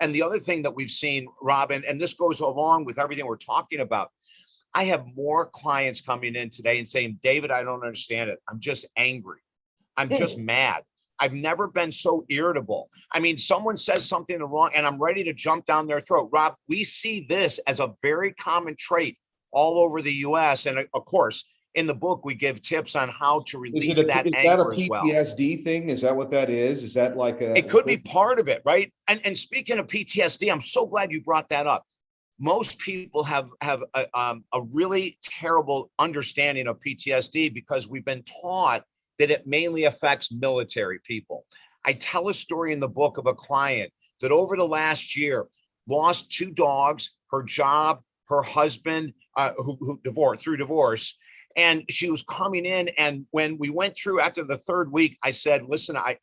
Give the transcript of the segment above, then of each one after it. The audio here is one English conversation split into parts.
And the other thing that we've seen, Robin, and this goes along with everything we're talking about, I have more clients coming in today and saying, David, I don't understand it. I'm just angry. I'm just mad. I've never been so irritable. I mean, someone says something wrong and I'm ready to jump down their throat. Rob, we see this as a very common trait all over the US. And of course, in the book, we give tips on how to release that anger as well. Is that a PTSD thing? Is that what that is? Is that like a... It could be part of it, right? And speaking of PTSD, I'm so glad you brought that up. Most people have a really terrible understanding of PTSD because we've been taught that it mainly affects military people. I tell a story in the book of a client that over the last year lost 2 dogs, her job, her husband, who divorced through divorce. And she was coming in. And when we went through after the 3rd week, I said, listen, I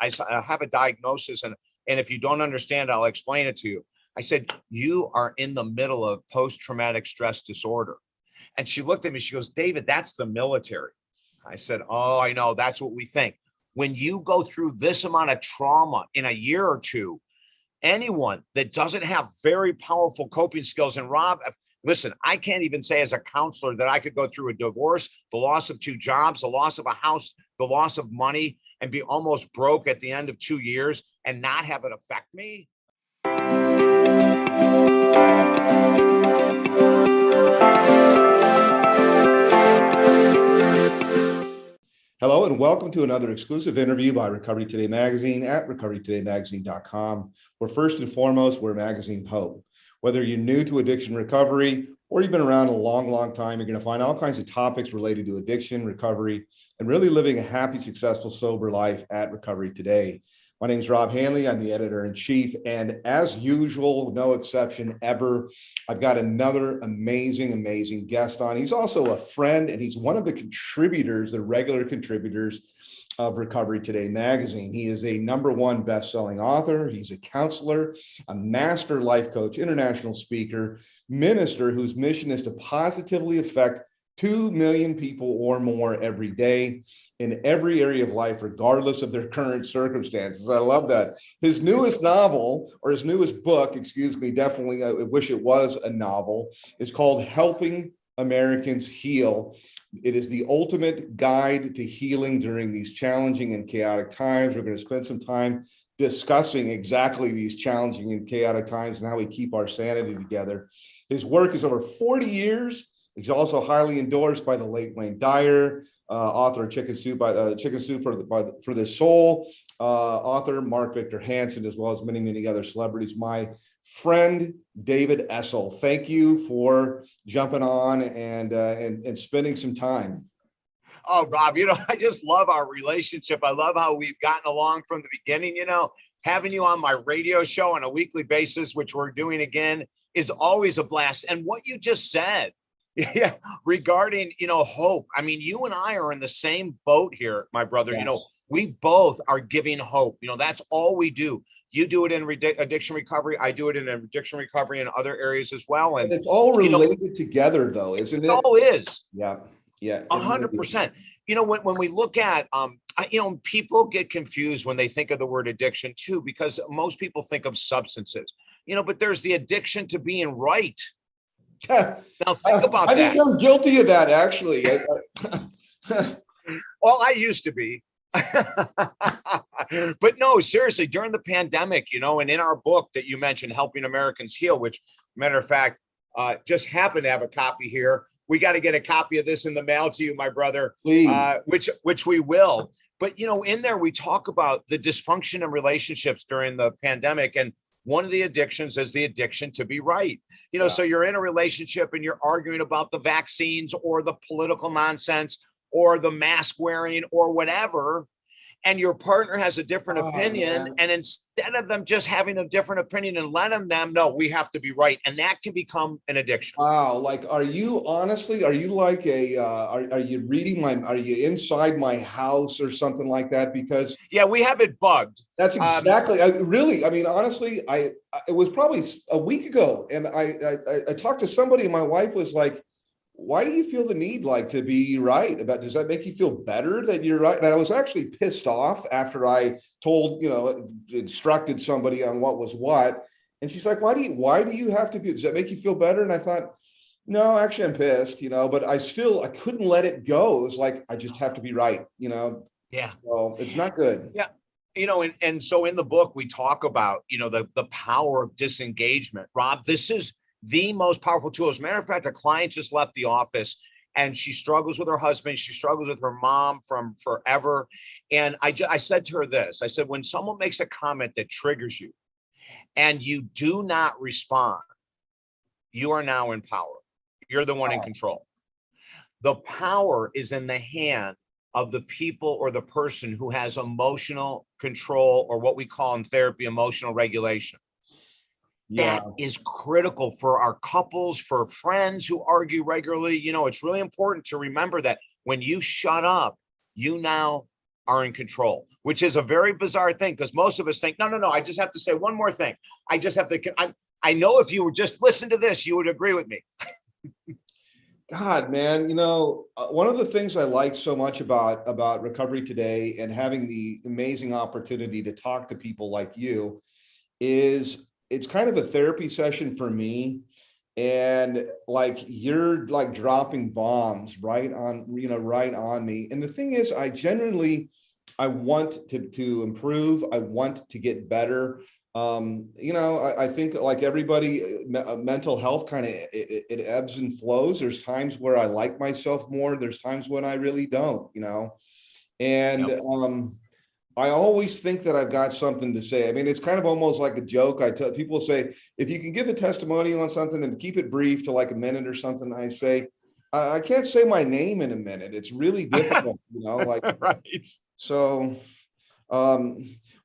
have a diagnosis. And if you don't understand, I'll explain it to you. I said, you are in the middle of post-traumatic stress disorder. And she looked at me, she goes, David, that's the military. I said, oh, I know, that's what we think. When you go through this amount of trauma in a year or two, anyone that doesn't have very powerful coping skills, and Rob, listen, I can't even say as a counselor that I could go through a divorce, the loss of 2 jobs, the loss of a house, the loss of money, and be almost broke at the end of 2 years and not have it affect me. Hello, and welcome to another exclusive interview by Recovery Today Magazine at recoverytodaymagazine.com, where first and foremost, we're a magazine of hope. Whether you're new to addiction recovery or you've been around a long time, you're going to find all kinds of topics related to addiction, recovery, and really living a happy, successful, sober life at Recovery Today. My name is Rob Hanley. I'm the editor-in-chief. And as usual, no exception ever, I've got another amazing guest on. He's also a friend, and he's one of the contributors, the regular contributors of Recovery Today magazine. He is a #1 best-selling author. He's a counselor, a master life coach, international speaker, minister whose mission is to positively affect 2 million people or more every day in every area of life, regardless of their current circumstances. I love that. His newest novel, or his newest book, excuse me, definitely, I wish it was a novel, is called Helping Americans Heal. It is the ultimate guide to healing during these challenging and chaotic times. We're going to spend some time discussing exactly these challenging and chaotic times and how we keep our sanity together. His work is over 40 years. He's also highly endorsed by the late Wayne Dyer, author of Chicken Soup for the Soul, author Mark Victor Hansen, as well as many other celebrities. My friend David Essel, thank you for jumping on and spending some time. Oh, Rob, I just love our relationship. I love how we've gotten along from the beginning. Having you on my radio show on a weekly basis, which we're doing again, is always a blast. And what you just said, yeah, regarding, hope. I mean, you and I are in the same boat here, my brother. Yes. We both are giving hope. That's all we do. You do it in addiction recovery. I do it in addiction recovery and other areas as well. And it's all related together, though, isn't it? It all is. Yeah. 100%. When we look at, people get confused when they think of the word addiction too, because most people think of substances, but there's the addiction to being right. Now think about that. I think I'm guilty of that, actually. Well, I used to be. But no, seriously, during the pandemic, and in our book that you mentioned, Helping Americans Heal, which, matter of fact, just happened to have a copy here. We got to get a copy of this in the mail to you, my brother. Please. Which we will. But, in there, we talk about the dysfunction in relationships during the pandemic. And one of the addictions is the addiction to be right. So you're in a relationship and you're arguing about the vaccines or the political nonsense or the mask wearing or whatever. And your partner has a different opinion. Man. And instead of them just having a different opinion and letting them know we have to be right. And that can become an addiction. Wow. Like, are you like are you inside my house or something like that? Because yeah, we have it bugged. That's exactly, honestly, it was probably a week ago. And I talked to somebody and my wife was like, why do you feel the need to be right does that make you feel better that you're right? And I was actually pissed off after I told, instructed somebody on what was what. And she's like, why do you have to be, does that make you feel better? And I thought, no, actually I'm pissed, but I couldn't let it go. It was like, I just have to be right, Yeah. so it's not good. Yeah. And so in the book, we talk about, the power of disengagement. Rob, this is the most powerful tool. As a matter of fact, a client just left the office and she struggles with her husband. She struggles with her mom from forever. And I said to her this, I said, when someone makes a comment that triggers you and you do not respond, you are now in power. You're the one in control. The power is in the hand of the people or the person who has emotional control, or what we call in therapy, emotional regulation. Yeah. That is critical for our couples, for friends who argue regularly. It's really important to remember that when you shut up, you now are in control, which is a very bizarre thing, because most of us think, no, I just have to say one more thing. I just have to, I know if you would just listen to this, you would agree with me. God, man, one of the things I like so much about Recovery Today and having the amazing opportunity to talk to people like you is it's kind of a therapy session for me. And like, you're like dropping bombs right on me. And the thing is, I want to improve. I want to get better. I think like everybody, mental health kind of, it ebbs and flows. There's times where I like myself more. There's times when I really don't, and Yep. I always think that I've got something to say. I mean, it's kind of almost like a joke. I tell people, say, if you can give a testimonial on something and keep it brief to like a minute or something, I say, I can't say my name in a minute. It's really difficult, like, Right. So, well,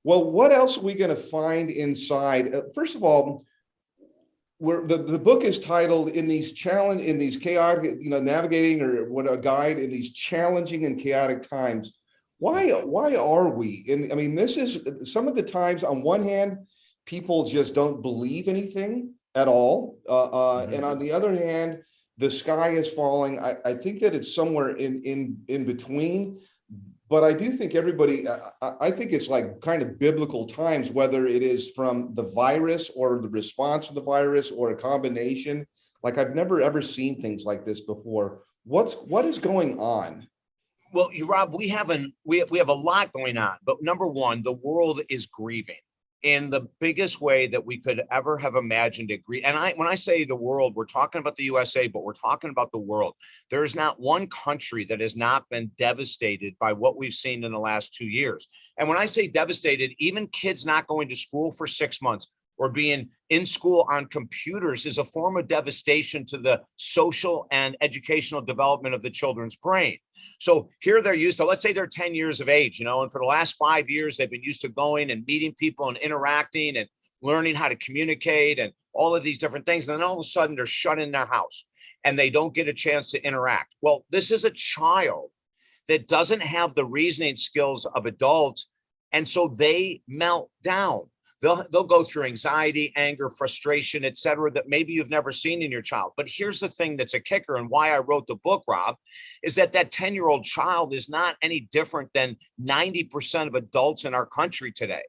what else are we going to find inside? First of all, the book is titled in these chaotic, navigating, or what, a guide in these challenging and chaotic times. Why are we in? I mean, this is some of the times, on one hand, people just don't believe anything at all. And on the other hand, the sky is falling. I think that it's somewhere in between. But I do think everybody, I think it's like kind of biblical times, whether it is from the virus or the response to the virus or a combination. Like, I've never, ever seen things like this before. What is going on? Well, Rob, we have a lot going on, but number one, the world is grieving in the biggest way that we could ever have imagined it. And when I say the world, we're talking about the USA, but we're talking about the world. There is not one country that has not been devastated by what we've seen in the last 2 years. And when I say devastated, even kids not going to school for 6 months or being in school on computers is a form of devastation to the social and educational development of the children's brain. So here they're used to, let's say they're 10 years of age, and for the last 5 years, they've been used to going and meeting people and interacting and learning how to communicate and all of these different things. And then all of a sudden they're shut in their house and they don't get a chance to interact. Well, this is a child that doesn't have the reasoning skills of adults. And so they melt down. They'll go through anxiety, anger, frustration, et cetera, that maybe you've never seen in your child. But here's the thing that's a kicker, and why I wrote the book, Rob, is that 10-year-old child is not any different than 90% of adults in our country today.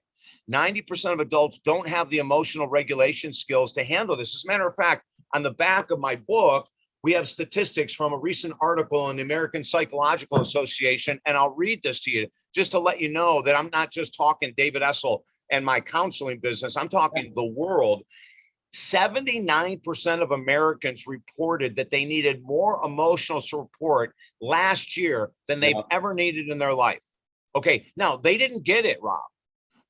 90% of adults don't have the emotional regulation skills to handle this. As a matter of fact, on the back of my book, we have statistics from a recent article in the American Psychological Association, and I'll read this to you just to let you know that I'm not just talking David Essel and my counseling business. I'm talking the world. 79% of Americans reported that they needed more emotional support last year than they've ever needed in their life. Okay, now they didn't get it, Rob.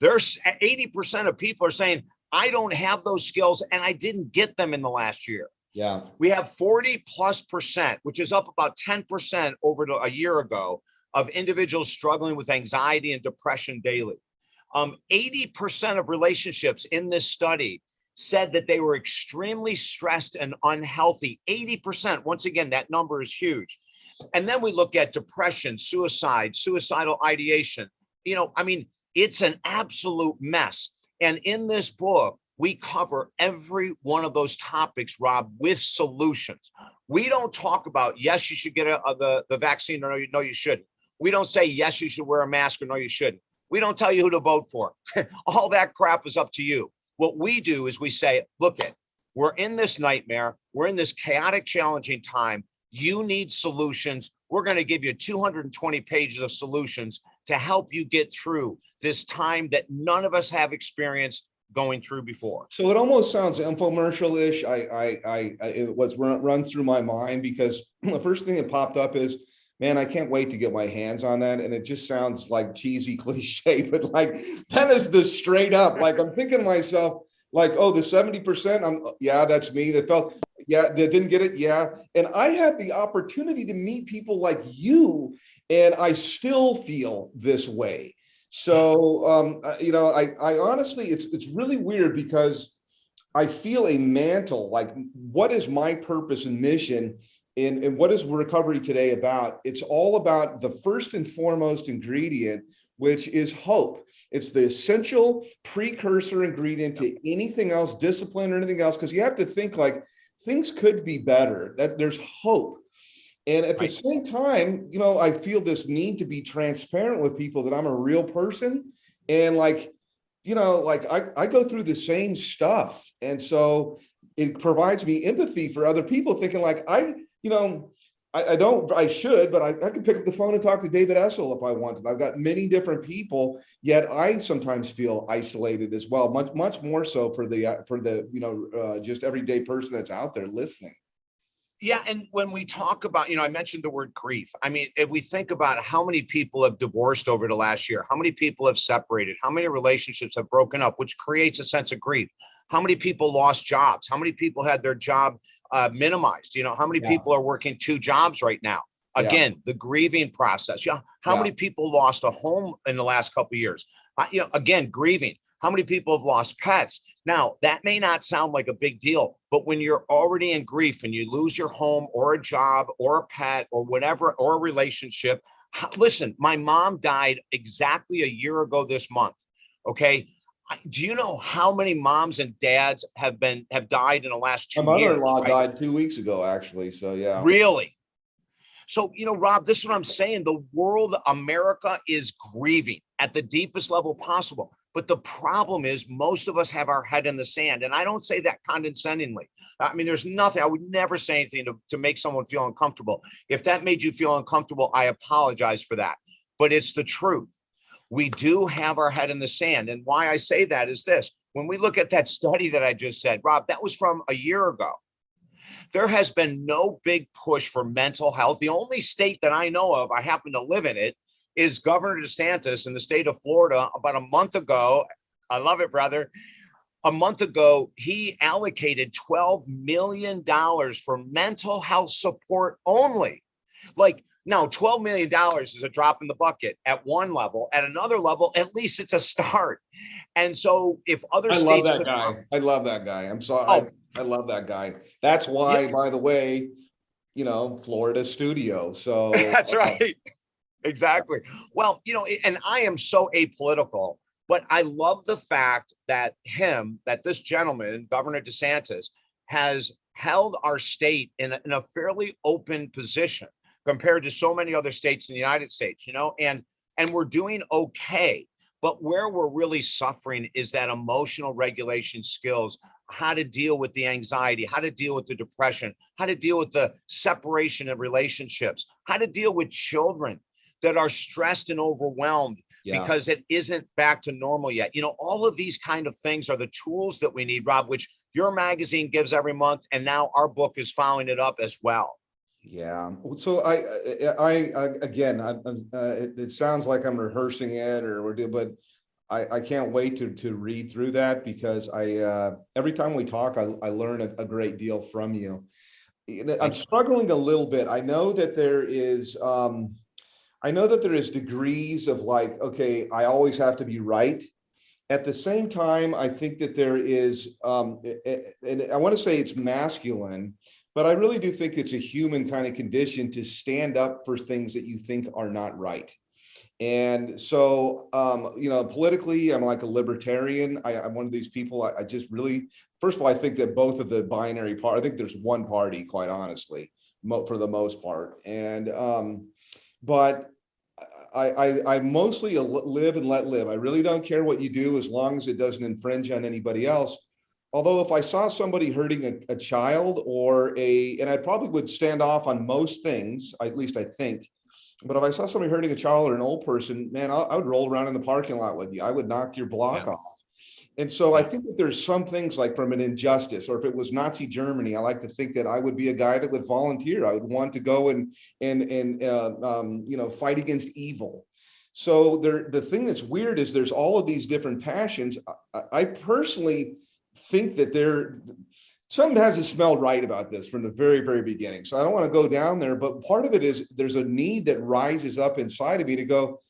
There's 80% of people are saying, I don't have those skills and I didn't get them in the last year. Yeah. We have 40+%, which is up about 10% over a year ago, of individuals struggling with anxiety and depression daily. 80% of relationships in this study said that they were extremely stressed and unhealthy. 80%. Once again, that number is huge. And then we look at depression, suicide, suicidal ideation. It's an absolute mess. And in this book, we cover every one of those topics, Rob, with solutions. We don't talk about, yes, you should get the vaccine, or no, you shouldn't. We don't say, yes, you should wear a mask, or no, you shouldn't. We don't tell you who to vote for. All that crap is up to you. What we do is we say, look it, we're in this nightmare. We're in this chaotic, challenging time. You need solutions. We're going to give you 220 pages of solutions to help you get through this time that none of us have experienced going through before. So it almost sounds infomercial-ish. It was runs through my mind because the first thing that popped up is, man, I can't wait to get my hands on that. And it just sounds like cheesy cliche, but like that is the straight up, like I'm thinking to myself, like, oh, the 70%, yeah, that's me. That felt, yeah, they didn't get it. Yeah. And I had the opportunity to meet people like you, and I still feel this way. So, I honestly, it's really weird because I feel a mantle, like what is my purpose and mission, and what is Recovery Today about? It's all about the first and foremost ingredient, which is hope. It's the essential precursor ingredient to anything else, discipline or anything else, because you have to think like things could be better, that there's hope. And at the same time, I feel this need to be transparent with people that I'm a real person. And like, I go through the same stuff. And so it provides me empathy for other people, thinking like, I should, but I could pick up the phone and talk to David Essel if I wanted. I've got many different people, yet I sometimes feel isolated as well, much more so for the just everyday person that's out there listening. Yeah. And when we talk about, I mentioned the word grief. I mean, if we think about how many people have divorced over the last year, how many people have separated, how many relationships have broken up, which creates a sense of grief. How many people lost jobs? How many people had their job minimized? How many people are working 2 jobs right now? Again, the grieving process. How many people lost a home in the last couple of years? Again, grieving. How many people have lost pets? Now, that may not sound like a big deal, but when you're already in grief and you lose your home or a job or a pet or whatever, or a relationship. Listen, my mom died exactly a year ago this month. Okay. Do you know how many moms and dads have died in the last 2 years? My mother-in-law died 2 weeks ago, actually. So yeah. Really? So, Rob, this is what I'm saying. The world, America, is grieving at the deepest level possible. But the problem is most of us have our head in the sand. And I don't say that condescendingly. I mean, there's nothing, I would never say anything to make someone feel uncomfortable. If that made you feel uncomfortable, I apologize for that. But it's the truth. We do have our head in the sand. And why I say that is this. When we look at that study that I just said, Rob, that was from a year ago. There has been no big push for mental health. The only state that I know of, I happen to live in it, is Governor DeSantis in the state of Florida. About a month ago, I love it, brother. A month ago, he allocated $12 million for mental health support only. Like, now, $12 million is a drop in the bucket at one level. At another level, at least it's a start. And so if other states love that guy. I love that guy. I'm sorry. I love that guy. That's why, by the way, Florida studio. So that's right. Exactly. Well, and I am so apolitical, but I love the fact that this gentleman, Governor DeSantis, has held our state in a fairly open position compared to so many other states in the United States, and we're doing okay. But where we're really suffering is that emotional regulation skills, how to deal with the anxiety, how to deal with the depression, how to deal with the separation of relationships, how to deal with children that are stressed and overwhelmed because it isn't back to normal yet. All of these kind of things are the tools that we need, Rob, which your magazine gives every month. And now our book is following it up as well. Yeah. So it sounds like I'm rehearsing it but I can't wait to read through that because every time we talk, I learn a great deal from you. I'm struggling a little bit. I know that there is degrees of like, okay, I always have to be right. At the same time, I think that there is, and I want to say it's masculine, but I really do think it's a human kind of condition to stand up for things that you think are not right. And so, politically, I'm like a libertarian. I'm one of these people. I just really, first of all, I think that both of the binary part, I think there's one party, quite honestly, for the most part. And, but I mostly live and let live. I really don't care what you do as long as it doesn't infringe on anybody else. Although if I saw somebody hurting a child and I probably would stand off on most things, at least I think, but if I saw somebody hurting a child or an old person, man, I would roll around in the parking lot with you. I would knock your block off. And so I think that there's some things like from an injustice, or if it was Nazi Germany, I like to think that I would be a guy that would volunteer. I would want to go and fight against evil. So the thing that's weird is there's all of these different passions. I personally think that something hasn't smelled right about this from the very, very beginning. So I don't want to go down there, but part of it is there's a need that rises up inside of me to go,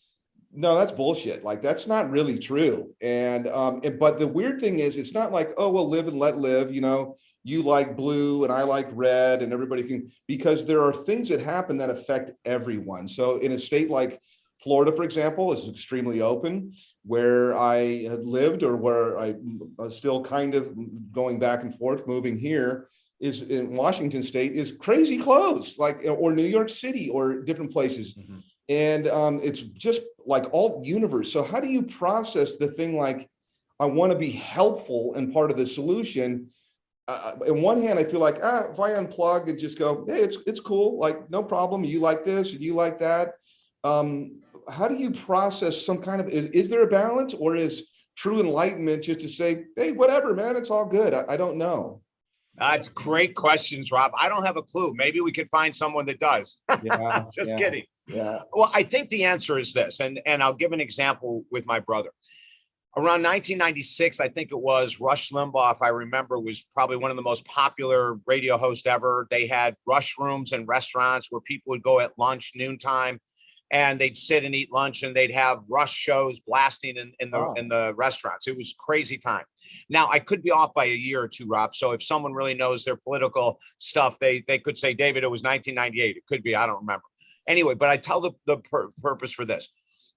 no, that's bullshit. Like, that's not really true. But the weird thing is, it's not like, oh, well, live and let live, you like blue and I like red and everybody can, because there are things that happen that affect everyone. So in a state like Florida, for example, is extremely open. Where I had lived, or where I still kind of going back and forth, moving here, is in Washington State, is crazy closed, or New York City, or different places. Mm-hmm. And it's just like all universe. So how do you process the thing like, I want to be helpful and part of the solution? On one hand, I feel like, if I unplug and just go, hey, it's cool, like, no problem. You like this and you like that. How do you process some kind of, is there a balance, or is true enlightenment just to say, hey, whatever, man, it's all good? I don't know. That's great questions, Rob. I don't have a clue. Maybe we could find someone that does. Yeah, Just kidding. Yeah. Well, I think the answer is this, and I'll give an example with my brother. Around 1996, I think it was, Rush Limbaugh, if I remember, was probably one of the most popular radio hosts ever. They had rush rooms and restaurants where people would go at lunch, noontime, and they'd sit and eat lunch, and they'd have Rush shows blasting in the restaurants. It was crazy time. Now, I could be off by a year or two, Rob. So if someone really knows their political stuff, they could say, David, it was 1998. It could be, I don't remember. Anyway, but I tell the purpose for this.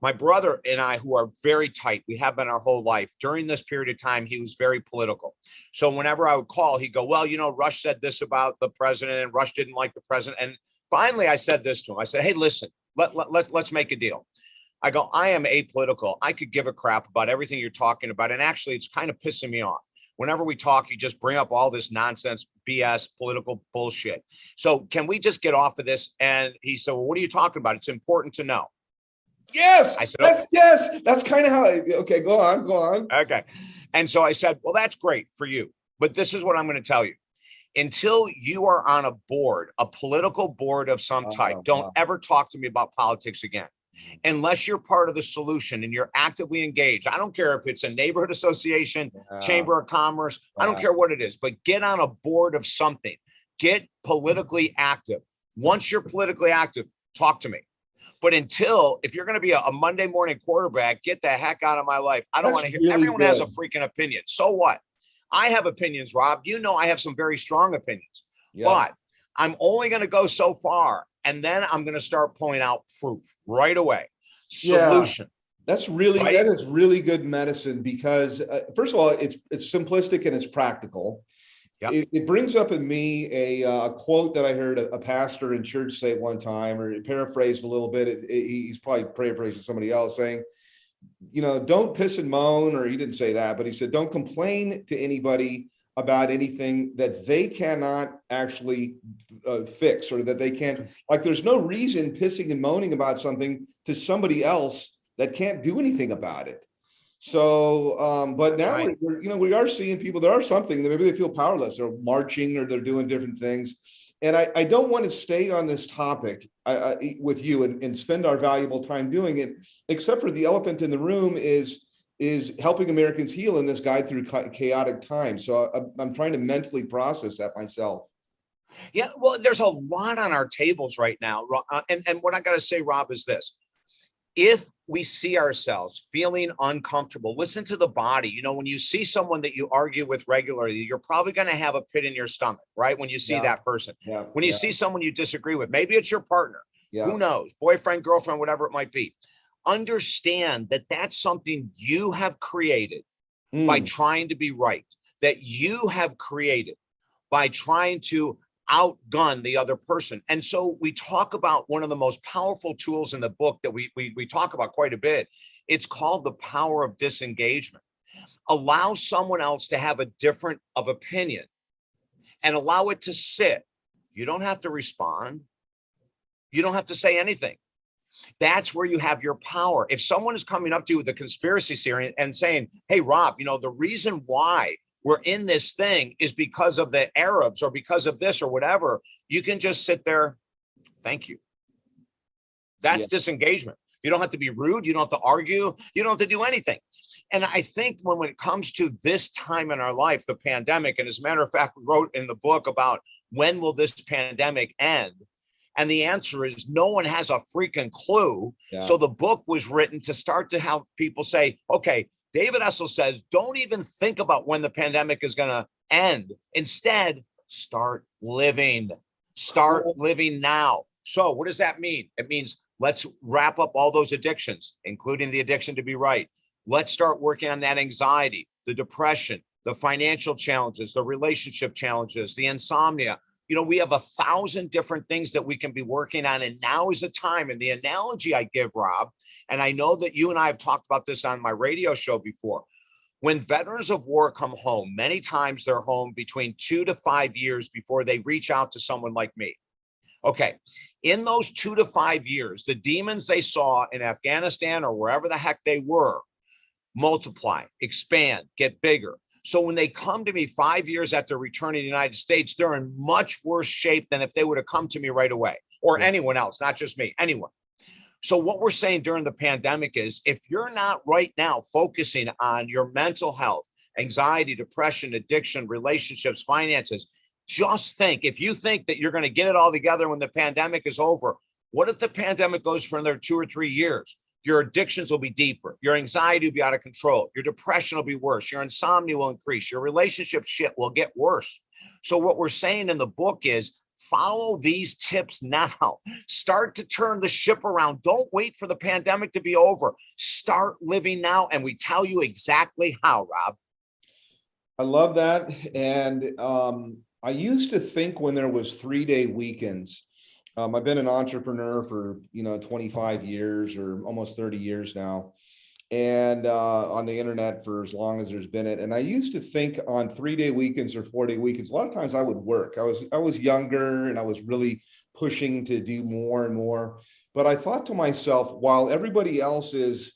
My brother and I, who are very tight, we have been our whole life. During this period of time, he was very political. So whenever I would call, he'd go, well, Rush said this about the president, and Rush didn't like the president. And finally, I said this to him. I said, hey, listen, let's make a deal. I go, I am apolitical. I could give a crap about everything you're talking about. And actually, it's kind of pissing me off. Whenever we talk, you just bring up all this nonsense, BS, political bullshit. So can we just get off of this? And he said, well, what are you talking about? It's important to know. Yes, I said, okay. Yes, that's kind of how okay, go on. Okay. And so I said, well, that's great for you. But this is what I'm going to tell you. Until you are on a board, a political board of some type, don't ever talk to me about politics again. Unless you're part of the solution and you're actively engaged. I don't care if it's a neighborhood association, chamber of commerce. I don't care what it is, but get on a board of something. Get politically active. Once you're politically active, talk to me. But if you're going to be a Monday morning quarterback, get the heck out of my life. I don't want to hear. Really everyone has a freaking opinion. So what? I have opinions, Rob. I have some very strong opinions, but I'm only going to go so far. And then I'm going to start pulling out proof right away. Solution. Yeah, that is really good medicine, because first of all, it's simplistic and it's practical. Yep. It brings up in me a quote that I heard a pastor in church say one time, or paraphrased a little bit. He's probably paraphrasing somebody else saying, don't piss and moan, or he didn't say that, but he said, don't complain to anybody about anything that they cannot actually fix, or that they can't, like, there's no reason pissing and moaning about something to somebody else that can't do anything about it. So, but now we are seeing people, there are something that maybe they feel powerless, or marching, or they're doing different things. And I don't want to stay on this topic with you and spend our valuable time doing it, except for the elephant in the room is helping Americans heal in this guide through chaotic times. So I'm trying to mentally process that myself. Yeah, well, there's a lot on our tables right now. And what I got to say, Rob, is this. If we see ourselves feeling uncomfortable, listen to the body. When you see someone that you argue with regularly, you're probably going to have a pit in your stomach, right? When you see that person, when you see someone you disagree with, maybe it's your partner, who knows, boyfriend, girlfriend, whatever it might be. Understand that that's something you have created by trying to be right, that you have created by trying to outgun the other person. And so we talk about one of the most powerful tools in the book that we talk about quite a bit. It's called the power of disengagement. Allow someone else to have a different of opinion and allow it to sit. You don't have to respond. You don't have to say anything. That's where you have your power. If someone is coming up to you with a conspiracy theory and saying, hey, Rob, the reason why we're in this thing is because of the Arabs or because of this or whatever, you can just sit there. Thank you. That's disengagement. You don't have to be rude. You don't have to argue. You don't have to do anything. And I think when it comes to this time in our life, the pandemic, and as a matter of fact, we wrote in the book about when will this pandemic end? And the answer is no one has a freaking clue. Yeah. So the book was written to start to have people say, okay, David Essel says, don't even think about when the pandemic is going to end. Instead, start living. Start living now. So what does that mean? It means let's wrap up all those addictions, including the addiction to be right. Let's start working on that anxiety, the depression, the financial challenges, the relationship challenges, the insomnia. We have 1,000 different things that we can be working on. And now is the time. And the analogy I give, Rob, and I know that you and I have talked about this on my radio show before. When veterans of war come home, many times they're home between 2 to 5 years before they reach out to someone like me. Okay. In those 2 to 5 years, the demons they saw in Afghanistan or wherever the heck they were multiply, expand, get bigger. So when they come to me 5 years after returning to the United States, they're in much worse shape than if they would have come to me right away, or anyone else, not just me, anyone. So what we're saying during the pandemic is if you're not right now focusing on your mental health, anxiety, depression, addiction, relationships, finances, just think, if you think that you're going to get it all together when the pandemic is over, what if the pandemic goes for another 2 or 3 years? Your addictions will be deeper. Your anxiety will be out of control. Your depression will be worse. Your insomnia will increase. Your relationship shit will get worse. So what we're saying in the book is follow these tips now. Start to turn the ship around. Don't wait for the pandemic to be over. Start living now. And we tell you exactly how, Rob. I love that. And I used to think when there was 3-day weekends, I've been an entrepreneur for, 25 years or almost 30 years now, and on the internet for as long as there's been it. And I used to think on 3-day weekends or 4-day weekends, a lot of times I would work. I was younger and I was really pushing to do more and more. But I thought to myself, while everybody else is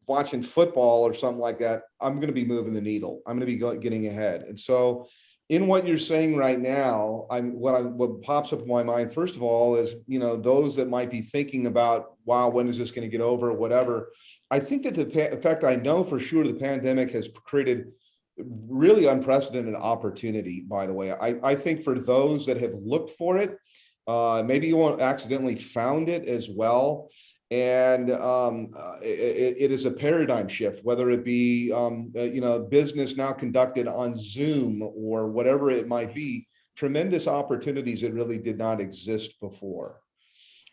watching football or something like that, I'm going to be moving the needle. I'm going to be getting ahead. And so in what you're saying right now, what pops up in my mind, first of all, is, those that might be thinking about, wow, when is this going to get over or whatever. I think that in fact, I know for sure the pandemic has created really unprecedented opportunity, by the way. I think for those that have looked for it, maybe you won't accidentally found it as well. And it is a paradigm shift, whether it be, business now conducted on Zoom or whatever it might be, tremendous opportunities that really did not exist before.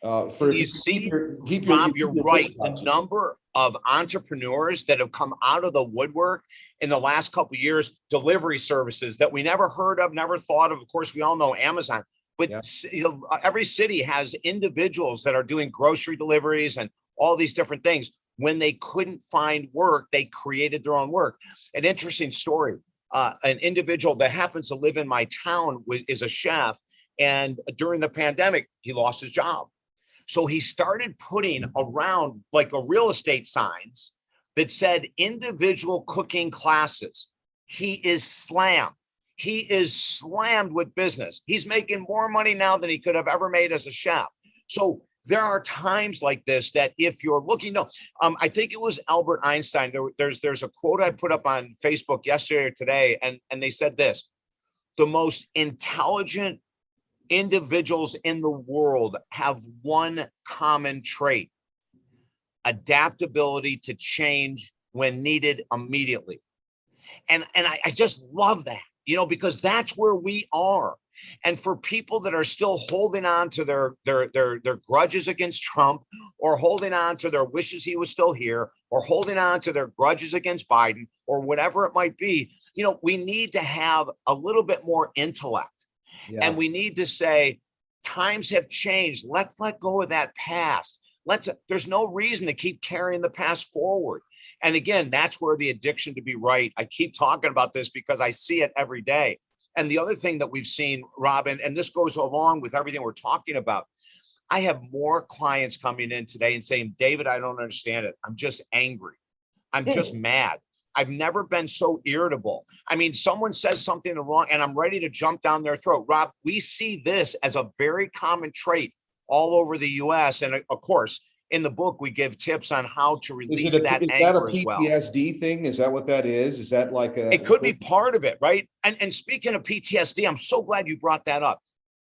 Rob, you're right. The number of entrepreneurs that have come out of the woodwork in the last couple of years, delivery services that we never heard of, never thought of. Of course, we all know Amazon. But every city has individuals that are doing grocery deliveries and all these different things. When they couldn't find work, they created their own work. An interesting story. An individual that happens to live in my town is a chef. And during the pandemic, he lost his job. So he started putting around like a real estate signs that said individual cooking classes. He is slammed. He is slammed with business. He's making more money now than he could have ever made as a chef. So there are times like this that if you're looking, I think it was Albert Einstein. There's a quote I put up on Facebook yesterday or today, and they said this: the most intelligent individuals in the world have one common trait: adaptability to change when needed immediately. And I just love that. Because that's where we are. And for people that are still holding on to their grudges against Trump, or holding on to their wishes he was still here, or holding on to their grudges against Biden, or whatever it might be, we need to have a little bit more intellect. Yeah. And we need to say, times have changed. Let's let go of that past. There's no reason to keep carrying the past forward. And again, that's where the addiction to be right. I keep talking about this because I see it every day. And the other thing that we've seen, Robin, and this goes along with everything we're talking about, I have more clients coming in today and saying, David, I don't understand it. I'm just angry. I'm just mad. I've never been so irritable. I mean, someone says something wrong and I'm ready to jump down their throat. Rob, we see this as a very common trait all over the US. And of course, in the book, we give tips on how to release that anger as well. Is that a PTSD thing? Is that what that is? Is that like it could be part of it, right? And speaking of PTSD, I'm so glad you brought that up.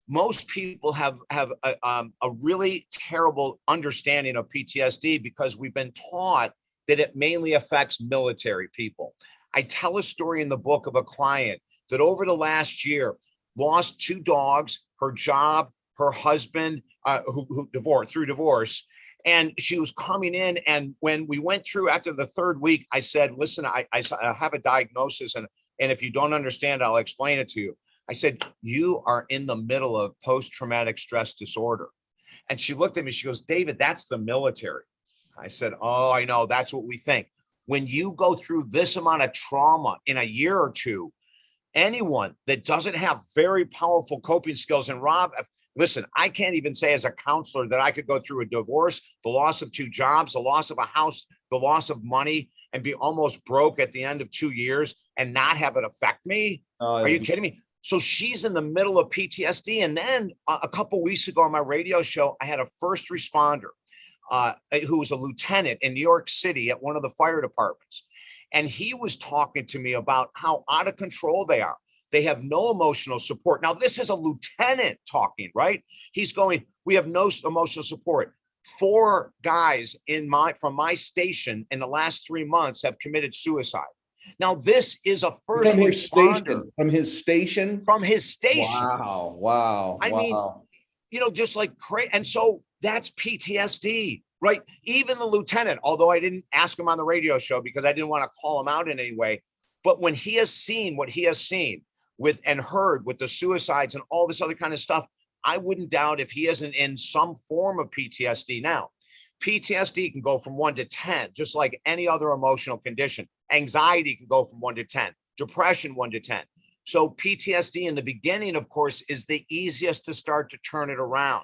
Most people have a really terrible understanding of PTSD because we've been taught that it mainly affects military people. I tell a story in the book of a client that over the last year lost 2 dogs, her job, her husband, who divorced through divorce. And she was coming in. And when we went through after the 3rd week, I said, listen, I have a diagnosis. And if you don't understand, I'll explain it to you. I said, you are in the middle of post-traumatic stress disorder. And she looked at me, she goes, David, that's the military. I said, oh, I know, that's what we think. When you go through this amount of trauma in a year or two, anyone that doesn't have very powerful coping skills, and Rob, listen, I can't even say as a counselor that I could go through a divorce, the loss of 2 jobs, the loss of a house, the loss of money, and be almost broke at the end of 2 years and not have it affect me. Are you kidding me? So she's in the middle of PTSD. And then a couple of weeks ago on my radio show, I had a first responder who was a lieutenant in New York City at one of the fire departments. And he was talking to me about how out of control they are. They have no emotional support. Now, this is a lieutenant talking, right? He's going, we have no emotional support. 4 guys from my station in the last 3 months have committed suicide. Now, this is a first responder. From his station? From his station. Wow. I mean, just like crazy. And so that's PTSD, right? Even the lieutenant, although I didn't ask him on the radio show because I didn't want to call him out in any way. But when he has seen what he has seen with and heard with the suicides and all this other kind of stuff, I wouldn't doubt if he isn't in some form of PTSD now. PTSD can go from 1 to 10, just like any other emotional condition. Anxiety can go from 1 to 10, depression 1 to 10. So PTSD in the beginning, of course, is the easiest to start to turn it around,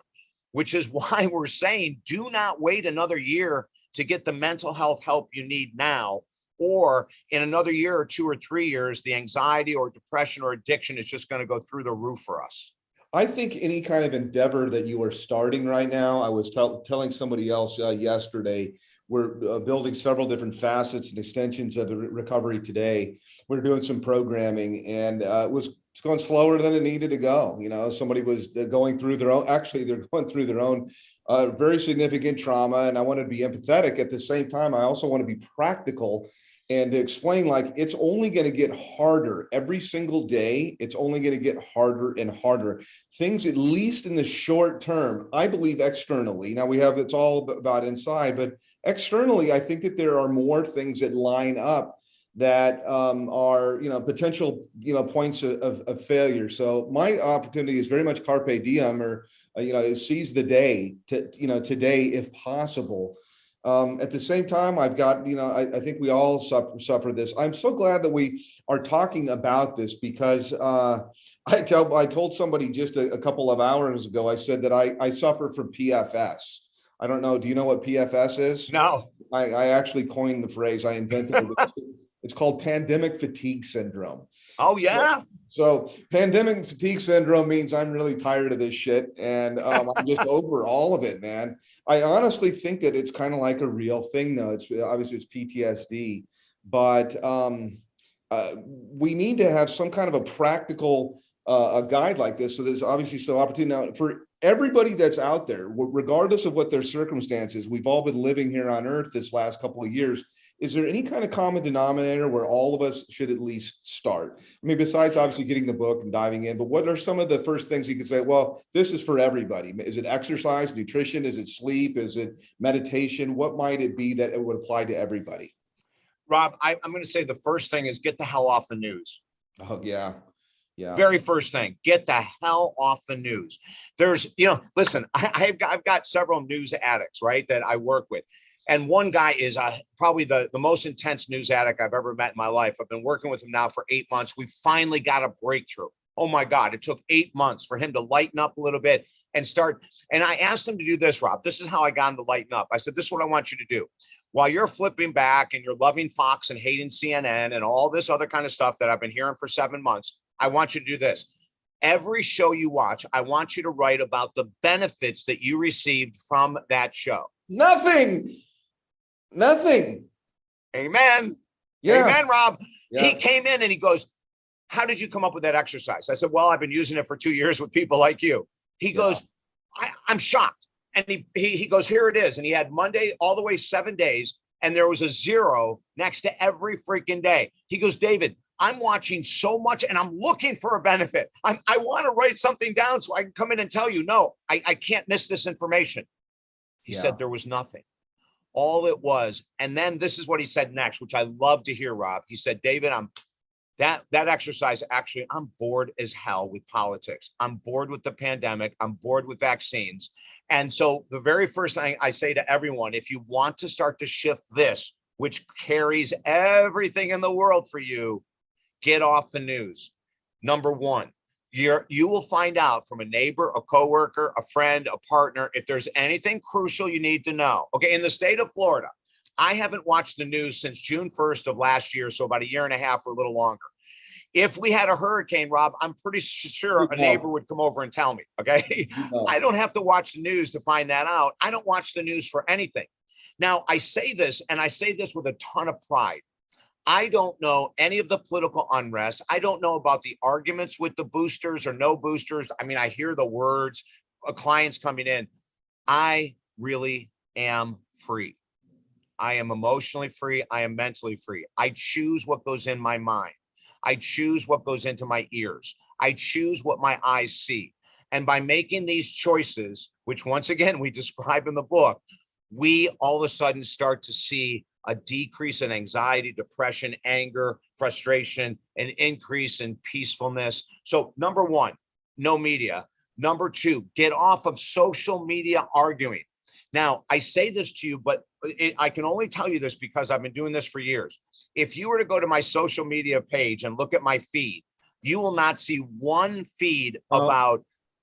which is why we're saying do not wait another year to get the mental health help you need now, or in another year or 2 or 3 years, the anxiety or depression or addiction is just going to go through the roof for us. I think any kind of endeavor that you are starting right now, I was telling somebody else yesterday, we're building several different facets and extensions of the recovery today. We're doing some programming, and it's going slower than it needed to go. Somebody was going through their own, they're going through their own very significant trauma, and I want to be empathetic. At the same time, I also want to be practical and to explain, like, it's only going to get harder every single day. It's only going to get harder and harder. Things, at least in the short term, I believe externally. Now it's all about inside, but externally, I think that there are more things that line up that are, potential, points of failure. So my opportunity is very much carpe diem, or, seize the day today, if possible. At the same time, I've got, I think we all suffer this. I'm so glad that we are talking about this because I told somebody just a couple of hours ago, I said that I suffer from PFS. I don't know. Do you know what PFS is? No. I actually coined the phrase. I invented it. It's called pandemic fatigue syndrome. Oh, yeah. So pandemic fatigue syndrome means I'm really tired of this shit, and I'm just over all of it, man. I honestly think that it's kind of like a real thing, though. It's obviously it's PTSD, but we need to have some kind of a practical a guide like this. So there's obviously still opportunity now for everybody that's out there, regardless of what their circumstances. We've all been living here on Earth this last couple of years. Is there any kind of common denominator where all of us should at least start? I mean, besides obviously getting the book and diving in, but what are some of the first things you could say, well, this is for everybody? Is it exercise, nutrition? Is it sleep? Is it meditation? What might it be that it would apply to everybody? Rob, I'm going to say the first thing is get the hell off the news. Oh, yeah. Yeah. Very first thing, get the hell off the news. There's, listen, I've got several news addicts, right, that I work with. And one guy is probably the most intense news addict I've ever met in my life. I've been working with him now for 8 months. We finally got a breakthrough. Oh my God, it took 8 months for him to lighten up a little bit and start. And I asked him to do this, Rob. This is how I got him to lighten up. I said, this is what I want you to do. While you're flipping back and you're loving Fox and hating CNN and all this other kind of stuff that I've been hearing for 7 months, I want you to do this. Every show you watch, I want you to write about the benefits that you received from that show. Nothing. Amen. Yeah. Amen, Rob. Yeah. He came in and he goes, how did you come up with that exercise? I said, well, I've been using it for 2 years with people like you. He goes, I'm shocked. And he goes, here it is. And he had Monday all the way 7 days. And there was a 0 next to every freaking day. He goes, David, I'm watching so much and I'm looking for a benefit. I want to write something down so I can come in and tell you, no, I can't miss this information. He said there was nothing. All it was. And then this is what he said next, which I love to hear, Rob. He said, David, that exercise, actually, I'm bored as hell with politics. I'm bored with the pandemic. I'm bored with vaccines. And so the very first thing I say to everyone, if you want to start to shift this, which carries everything in the world for you, get off the news. Number one, you will find out from a neighbor, a coworker, a friend, a partner, if there's anything crucial you need to know. Okay, in the state of Florida, I haven't watched the news since June 1st of last year, so about a year and a half or a little longer. If we had a hurricane, Rob, I'm pretty sure a neighbor would come over and tell me, okay? I don't have to watch the news to find that out. I don't watch the news for anything. Now, I say this, and I say this with a ton of pride. I don't know any of the political unrest. I don't know about the arguments with the boosters or no boosters. I mean, I hear the words, clients coming in. I really am free. I am emotionally free. I am mentally free. I choose what goes in my mind. I choose what goes into my ears. I choose what my eyes see. And by making these choices, which once again, we describe in the book, we all of a sudden start to see a decrease in anxiety, depression, anger, frustration, an increase in peacefulness. So number one, no media. Number two, get off of social media arguing. Now, I say this to you, but I can only tell you this because I've been doing this for years. If you were to go to my social media page and look at my feed, you will not see one feed about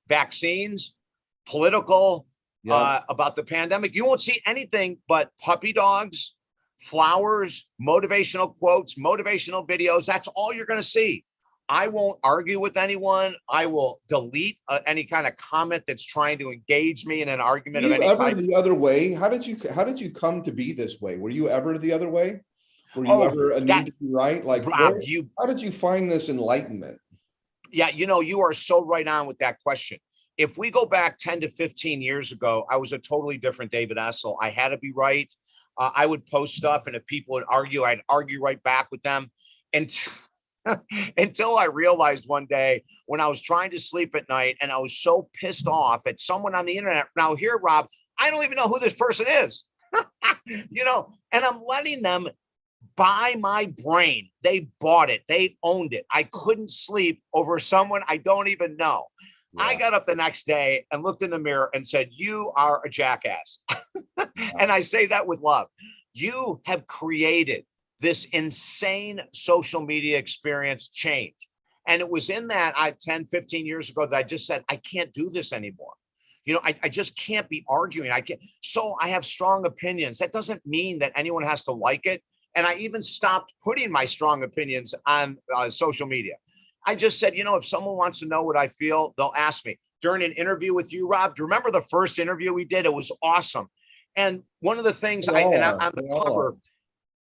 vaccines, political, about the pandemic. You won't see anything but puppy dogs, flowers, motivational quotes, motivational videos. That's all you're going to see. I won't argue with anyone. I will delete any kind of comment that's trying to engage me in an argument of any type. Were you ever the other way? How did you come to be this way? Were you ever the other way? Were you ever a need to be right? Like, Rob, how did you find this enlightenment? Yeah, you are so right on with that question. If we go back 10 to 15 years ago, I was a totally different David Essel. I had to be right. I would post stuff, and if people would argue, I'd argue right back with them. And until I realized one day when I was trying to sleep at night and I was so pissed off at someone on the internet. Now here, Rob, I don't even know who this person is, and I'm letting them buy my brain. They bought it. They owned it. I couldn't sleep over someone I don't even know. Yeah. I got up the next day and looked in the mirror and said, you are a jackass. And I say that with love. You have created this insane social media experience change. And it was in that 10, 15 years ago that I just said, I can't do this anymore. I just can't be arguing. So I have strong opinions. That doesn't mean that anyone has to like it. And I even stopped putting my strong opinions on social media. I just said, if someone wants to know what I feel, they'll ask me. During an interview with you, Rob, do you remember the first interview we did? It was awesome. And one of the things on the cover,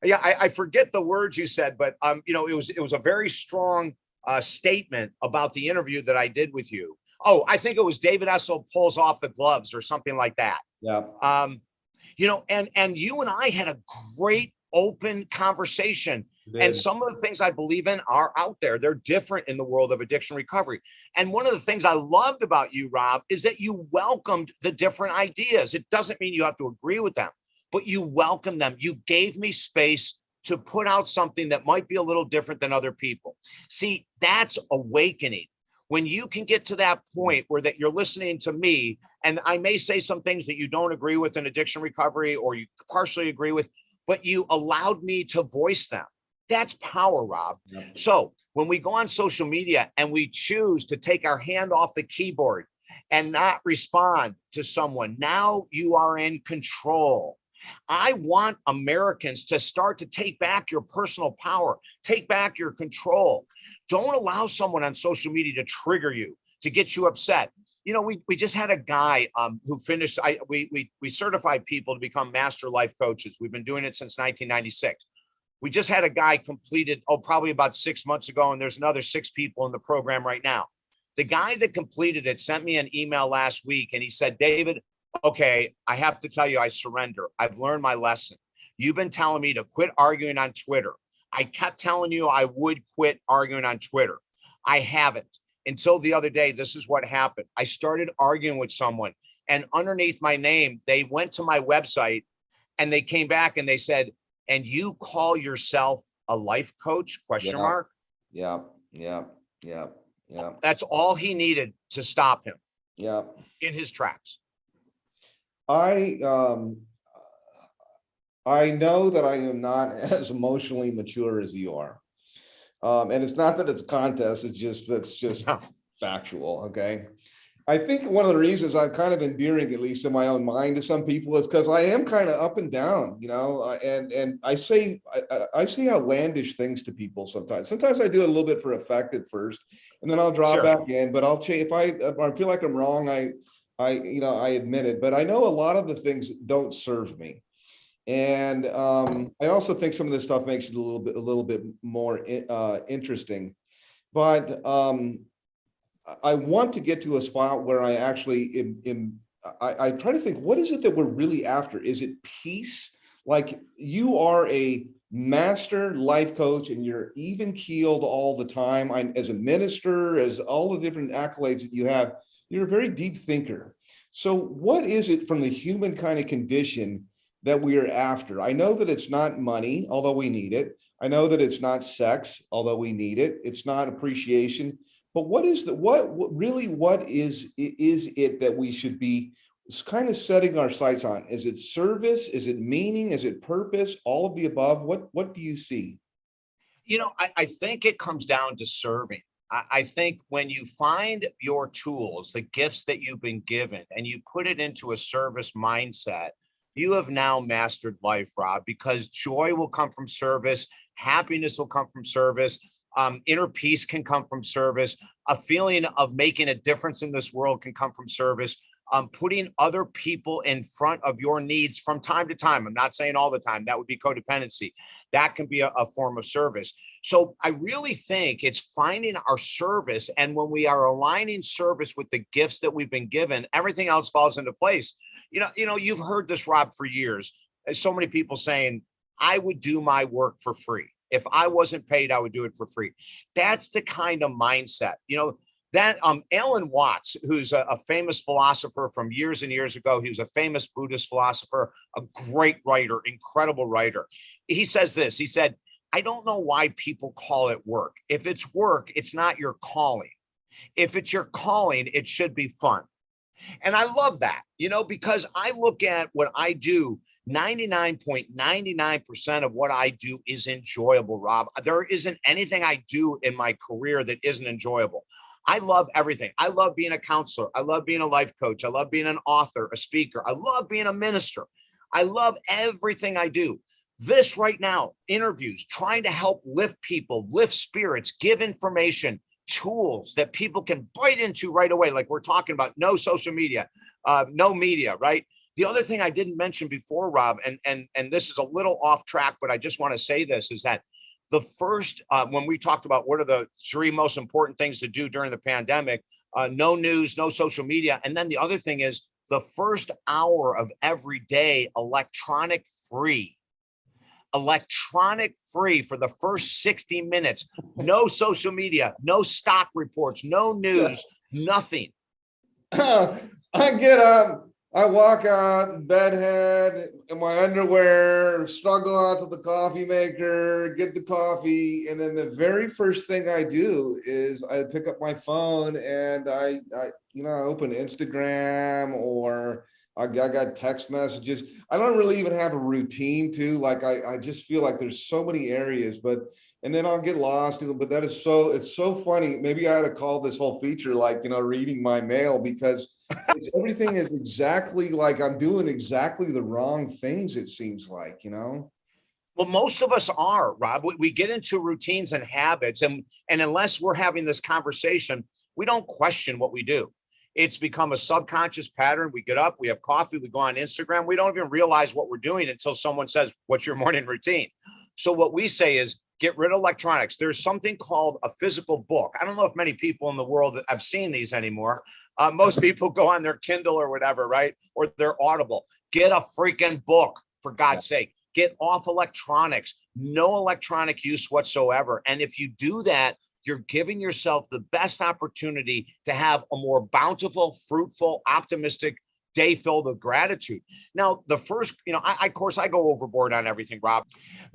I forget the words you said, but it was a very strong statement about the interview that I did with you. Oh, I think it was David Essel pulls off the gloves or something like that. Yeah. And you and I had a great open conversation. And some of the things I believe in are out there. They're different in the world of addiction recovery. And one of the things I loved about you, Rob, is that you welcomed the different ideas. It doesn't mean you have to agree with them, but you welcome them. You gave me space to put out something that might be a little different than other people. See, that's awakening. When you can get to that point where that you're listening to me, and I may say some things that you don't agree with in addiction recovery, or you partially agree with, but you allowed me to voice them. That's power, Rob. Yep. So when we go on social media and we choose to take our hand off the keyboard and not respond to someone, now you are in control. I want Americans to start to take back your personal power, take back your control. Don't allow someone on social media to trigger you, to get you upset. You know, we just had a guy who finished, we certified people to become master life coaches. We've been doing it since 1996. We just had a guy completed, probably about 6 months ago, and there's another 6 people in the program right now. The guy that completed it sent me an email last week, and he said, David, okay, I have to tell you, I surrender. I've learned my lesson. You've been telling me to quit arguing on Twitter. I kept telling you I would quit arguing on Twitter. I haven't. Until the other day, this is what happened. I started arguing with someone, and underneath my name, they went to my website and they came back and they said, and you call yourself a life coach? Question mark. Yeah. That's all he needed to stop him. Yeah. In his tracks. I know that I am not as emotionally mature as you are. And it's not that it's a contest, that's just factual. Okay. I think one of the reasons I'm kind of endearing, at least in my own mind, to some people is because I am kind of up and down, and I say outlandish things to people sometimes. Sometimes I do it a little bit for effect at first, and then I'll draw back in, but I'll change. If I feel like I'm wrong, I admit it, but I know a lot of the things don't serve me. And I also think some of this stuff makes it a little bit more interesting, but I want to get to a spot where I actually I try to think, what is it that we're really after? Is it peace? Like, you are a master life coach and you're even keeled all the time. As a minister, as all the different accolades that you have, you're a very deep thinker. So what is it from the human kind of condition that we are after? I know that it's not money, although we need it. I know that it's not sex, although we need it. It's not appreciation. But what is it that we should be kind of setting our sights on? Is it service? Is it meaning? Is it purpose? All of the above? What do you see? I think it comes down to serving. I think when you find your tools, the gifts that you've been given, and you put it into a service mindset, you have now mastered life, Rob, because joy will come from service. Happiness will come from service. Inner peace can come from service. A feeling of making a difference in this world can come from service. Putting other people in front of your needs from time to time. I'm not saying all the time. That would be codependency. That can be a form of service. So I really think it's finding our service. And when we are aligning service with the gifts that we've been given, everything else falls into place. You've heard this, Rob, for years. There's so many people saying, I would do my work for free. If I wasn't paid, I would do it for free. That's the kind of mindset, that Alan Watts, who's a famous philosopher from years and years ago. He was a famous Buddhist philosopher, a great writer, incredible writer. He says this, he said, I don't know why people call it work. If it's work, it's not your calling. If it's your calling, it should be fun. And I love that, because I look at what I do, 99.99% of what I do is enjoyable, Rob. There isn't anything I do in my career that isn't enjoyable. I love everything. I love being a counselor. I love being a life coach. I love being an author, a speaker. I love being a minister. I love everything I do. This right now, interviews, trying to help lift people, lift spirits, give information, tools that people can bite into right away. Like we're talking about, no social media, no media, right? The other thing I didn't mention before, Rob, and this is a little off track, but I just want to say this, is that the first, when we talked about what are the 3 most important things to do during the pandemic, no news, no social media. And then the other thing is the first hour of every day, electronic free for the first 60 minutes, no social media, no stock reports, no news, nothing. I get up, I walk out, bedhead, in my underwear, struggle out to the coffee maker, get the coffee, and then the very first thing I do is I pick up my phone and I open Instagram, or I got text messages. I don't really even have a routine too. Like I just feel like there's so many areas, and then I'll get lost in it. But it's so funny. Maybe I had to call this whole feature like, reading my mail, because everything is exactly like I'm doing exactly the wrong things, it seems like. Well, most of us are, Rob. We get into routines and habits, and unless we're having this conversation, we don't question what we do. It's become a subconscious pattern. We get up, we have coffee, we go on Instagram. We don't even realize what we're doing until someone says, "What's your morning routine?" So what we say is, get rid of electronics. There's something called a physical book. I don't know if many people in the world have seen these anymore. Most people go on their Kindle or whatever, right? Or their Audible. Get a freaking book, for God's sake. Get off electronics, no electronic use whatsoever. And if you do that, you're giving yourself the best opportunity to have a more bountiful, fruitful, optimistic day filled with gratitude. Now, the first, of course, I go overboard on everything, Rob.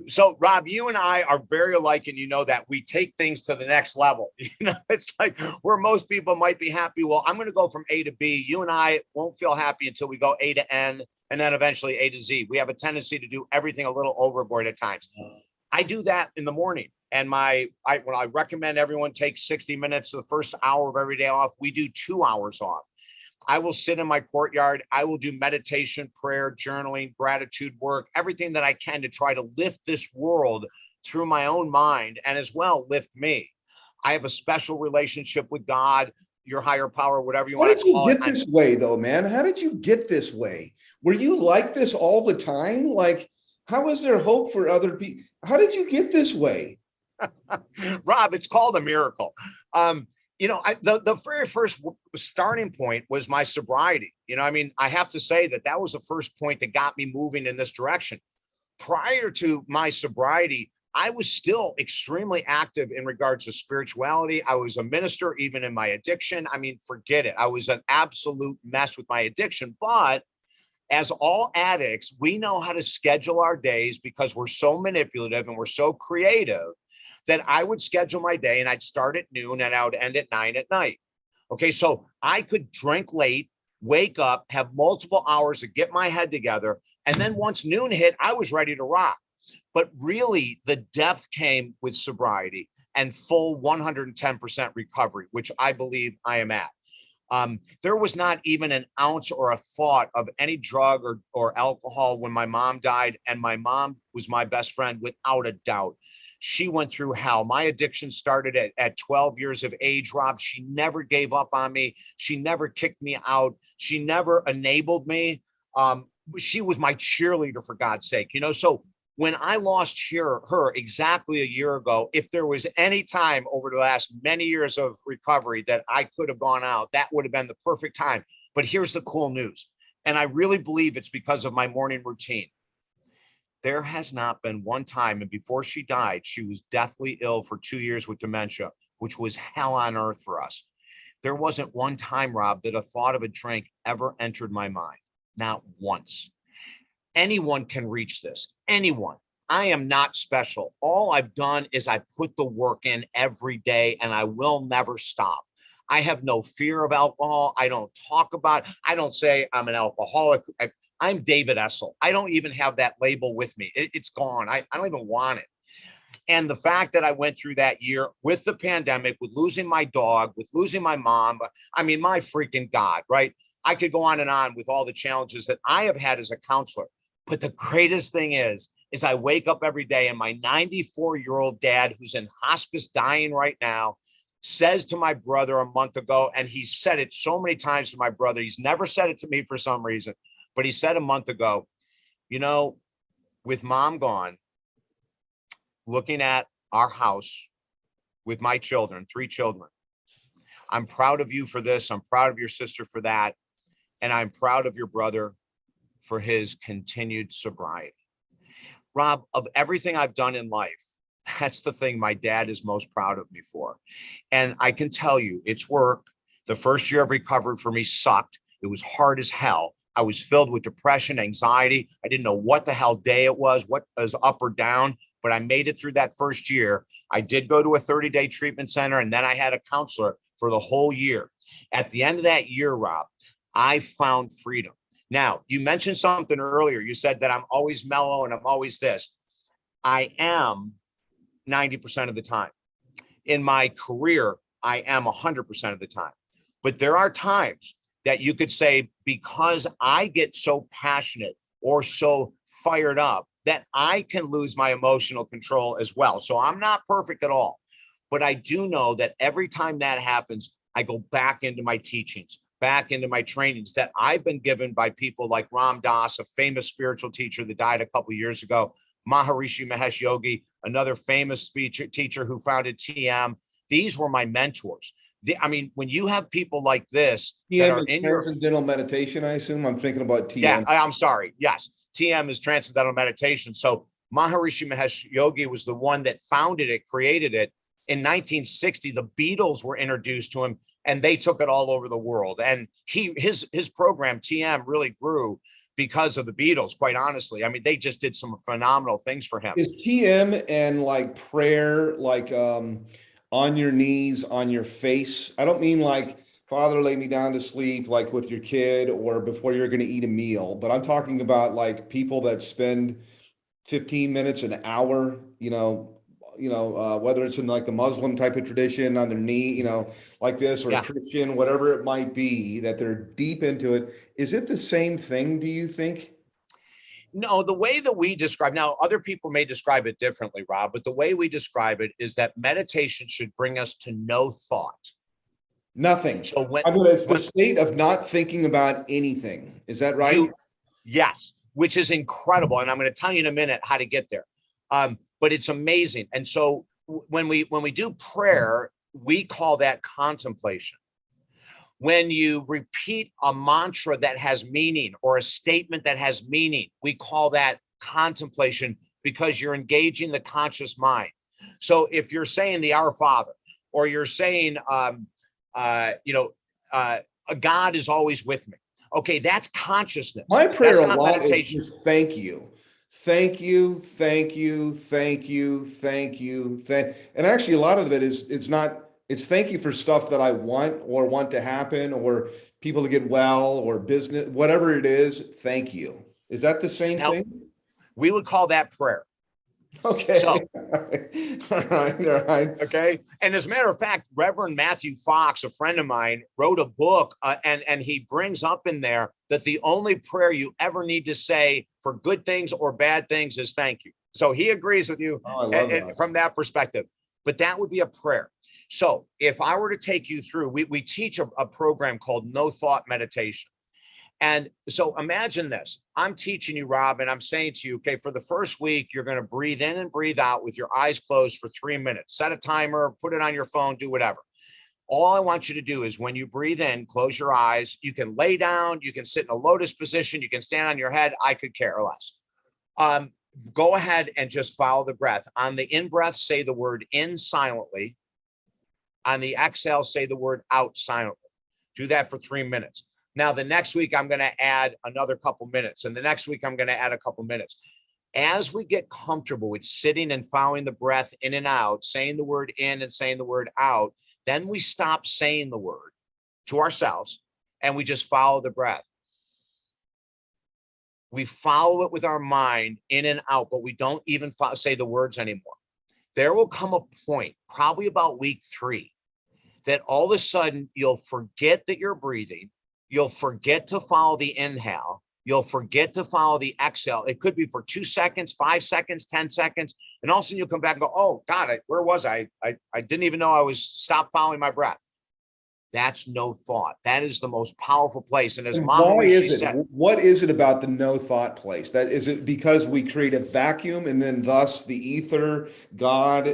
So, Rob, you and I are very alike, and you know that we take things to the next level. It's like where most people might be happy. Well, I'm going to go from A to B. You and I won't feel happy until we go A to N, and then eventually A to Z. We have a tendency to do everything a little overboard at times. I do that in the morning. And when I recommend everyone take 60 minutes, the first hour of every day off, we do 2 hours off. I will sit in my courtyard. I will do meditation, prayer, journaling, gratitude work, everything that I can to try to lift this world through my own mind, and as well lift me. I have a special relationship with God, your higher power, whatever you How want did to you call it. get this way though, man? How did you get this way? Were you like this all the time? Like, how is there hope for other people? How did you get this way? Rob, it's called a miracle. The very first starting point was my sobriety. I have to say that was the first point that got me moving in this direction. Prior to my sobriety, I was still extremely active in regards to spirituality. I was a minister, even in my addiction. Forget it. I was an absolute mess with my addiction. But as all addicts, we know how to schedule our days because we're so manipulative and we're so creative that I would schedule my day and I'd start at noon and I would end at 9 at night. Okay, so I could drink late, wake up, have multiple hours to get my head together. And then once noon hit, I was ready to rock. But really, the depth came with sobriety and full 110% recovery, which I believe I am at. There was not even an ounce or a thought of any drug or alcohol when my mom died. And my mom was my best friend without a doubt. She went through hell. My addiction started at 12 years of age, Rob. She never gave up on me. She never kicked me out. She never enabled me. She was my cheerleader, for God's sake. So when I lost her exactly a year ago, if there was any time over the last many years of recovery that I could have gone out, that would have been the perfect time. But here's the cool news. And I really believe it's because of my morning routine. There has not been one time, and before she died, she was deathly ill for 2 years with dementia, which was hell on earth for us. There wasn't one time, Rob, that a thought of a drink ever entered my mind. Not once. Anyone can reach this. Anyone. I am not special. All I've done is I put the work in every day, and I will never stop. I have no fear of alcohol. I don't talk about it. I don't say I'm an alcoholic. I'm David Essel. I don't even have that label with me. It's gone. I don't even want it. And the fact that I went through that year with the pandemic, with losing my dog, with losing my mom, my freaking God, right? I could go on with all the challenges that I have had as a counselor. But the greatest thing is I wake up every day and my 94-year-old dad, who's in hospice dying right now, says to my brother a month ago, and he said it so many times to my brother, he's never said it to me for some reason, but he said a month ago, with mom gone, looking at our house with my children, 3 children, I'm proud of you for this. I'm proud of your sister for that. And I'm proud of your brother for his continued sobriety. Rob, of everything I've done in life, that's the thing my dad is most proud of me for. And I can tell you, it's work. The first year of recovery for me sucked. It was hard as hell. I was filled with depression, anxiety. I didn't know what the hell day it was, what was up or down, but I made it through that first year. I did go to a 30-day treatment center, and then I had a counselor for the whole year. At the end of that year, Rob, I found freedom. Now, you mentioned something earlier. You said that I'm always mellow and I'm always this. I am 90% of the time. In my career, I am 100% of the time. But there are times that you could say, because I get so passionate or so fired up, that I can lose my emotional control as well. So I'm not perfect at all. But I do know that every time that happens, I go back into my teachings, back into my trainings that I've been given by people like Ram Dass, a famous spiritual teacher that died a couple of years ago, Maharishi Mahesh Yogi, another famous teacher who founded TM. These were my mentors. I mean, when you have people like this that are in your transcendental meditation, I assume. I'm thinking about TM. Yeah, I'm sorry. Yes, TM is transcendental meditation. So Maharishi Mahesh Yogi was the one that founded it, created it. In 1960, the Beatles were introduced to him, and they took it all over the world. And his program TM really grew because of the Beatles. Quite honestly, I mean, they just did some phenomenal things for him. Is TM and like prayer, like on your knees, on your face? I don't mean like Father, lay me down to sleep, like with your kid or before you're going to eat a meal, but I'm talking about like people that spend 15 minutes, an hour, whether it's in like the Muslim type of tradition on their knee, like this, or a Christian, whatever it might be, that they're deep into it. Is it the same thing, do you think? No, the way that we describe, now other people may describe it differently, Rob, but the way we describe it is that meditation should bring us to no thought. Nothing. So it's the state of not thinking about anything. Is that right? Yes, which is incredible. And I'm going to tell you in a minute how to get there. But it's amazing. And so when we do prayer, we call that contemplation. When you repeat a mantra that has meaning or a statement that has meaning, we call that contemplation because you're engaging the conscious mind. So if you're saying the Our Father, or you're saying, God is always with me. Okay, that's consciousness. My prayer that's a lot meditation. Is just thank you. Thank you, thank you, thank you, thank you, and actually a lot of it it's thank you for stuff that I want or want to happen or people to get well or business, whatever it is, thank you. Is that the same thing? We would call that prayer. Okay. So, all right. Okay. And as a matter of fact, Reverend Matthew Fox, a friend of mine, wrote a book and he brings up in there that the only prayer you ever need to say for good things or bad things is thank you. So he agrees with you from that perspective, but that would be a prayer. So if I were to take you through, we teach a program called No Thought Meditation. And so imagine this, I'm teaching you, Rob, and I'm saying to you, okay, for the first week, you're going to breathe in and breathe out with your eyes closed for 3 minutes, set a timer, put it on your phone, do whatever. All I want you to do is when you breathe in, close your eyes. You can lay down, you can sit in a lotus position, you can stand on your head. I could care less. Go ahead and just follow the breath. On the in-breath, say the word in silently. On the exhale, say the word out silently. Do that for 3 minutes. Now, the next week, I'm going to add another couple minutes. And the next week, I'm going to add a couple minutes. As we get comfortable with sitting and following the breath in and out, saying the word in and saying the word out, then we stop saying the word to ourselves and we just follow the breath. We follow it with our mind in and out, but we don't even say the words anymore. There will come a point, probably about week 3, that all of a sudden you'll forget that you're breathing. You'll forget to follow the inhale. You'll forget to follow the exhale. It could be for 2 seconds, 5 seconds, 10 seconds. And all of a sudden you'll come back and go, oh God, where was I? I didn't even know I was stopped following my breath. That's no thought. That is the most powerful place. And as Maharishi said, what is it about the no thought place? That is it because we create a vacuum and then thus the ether, God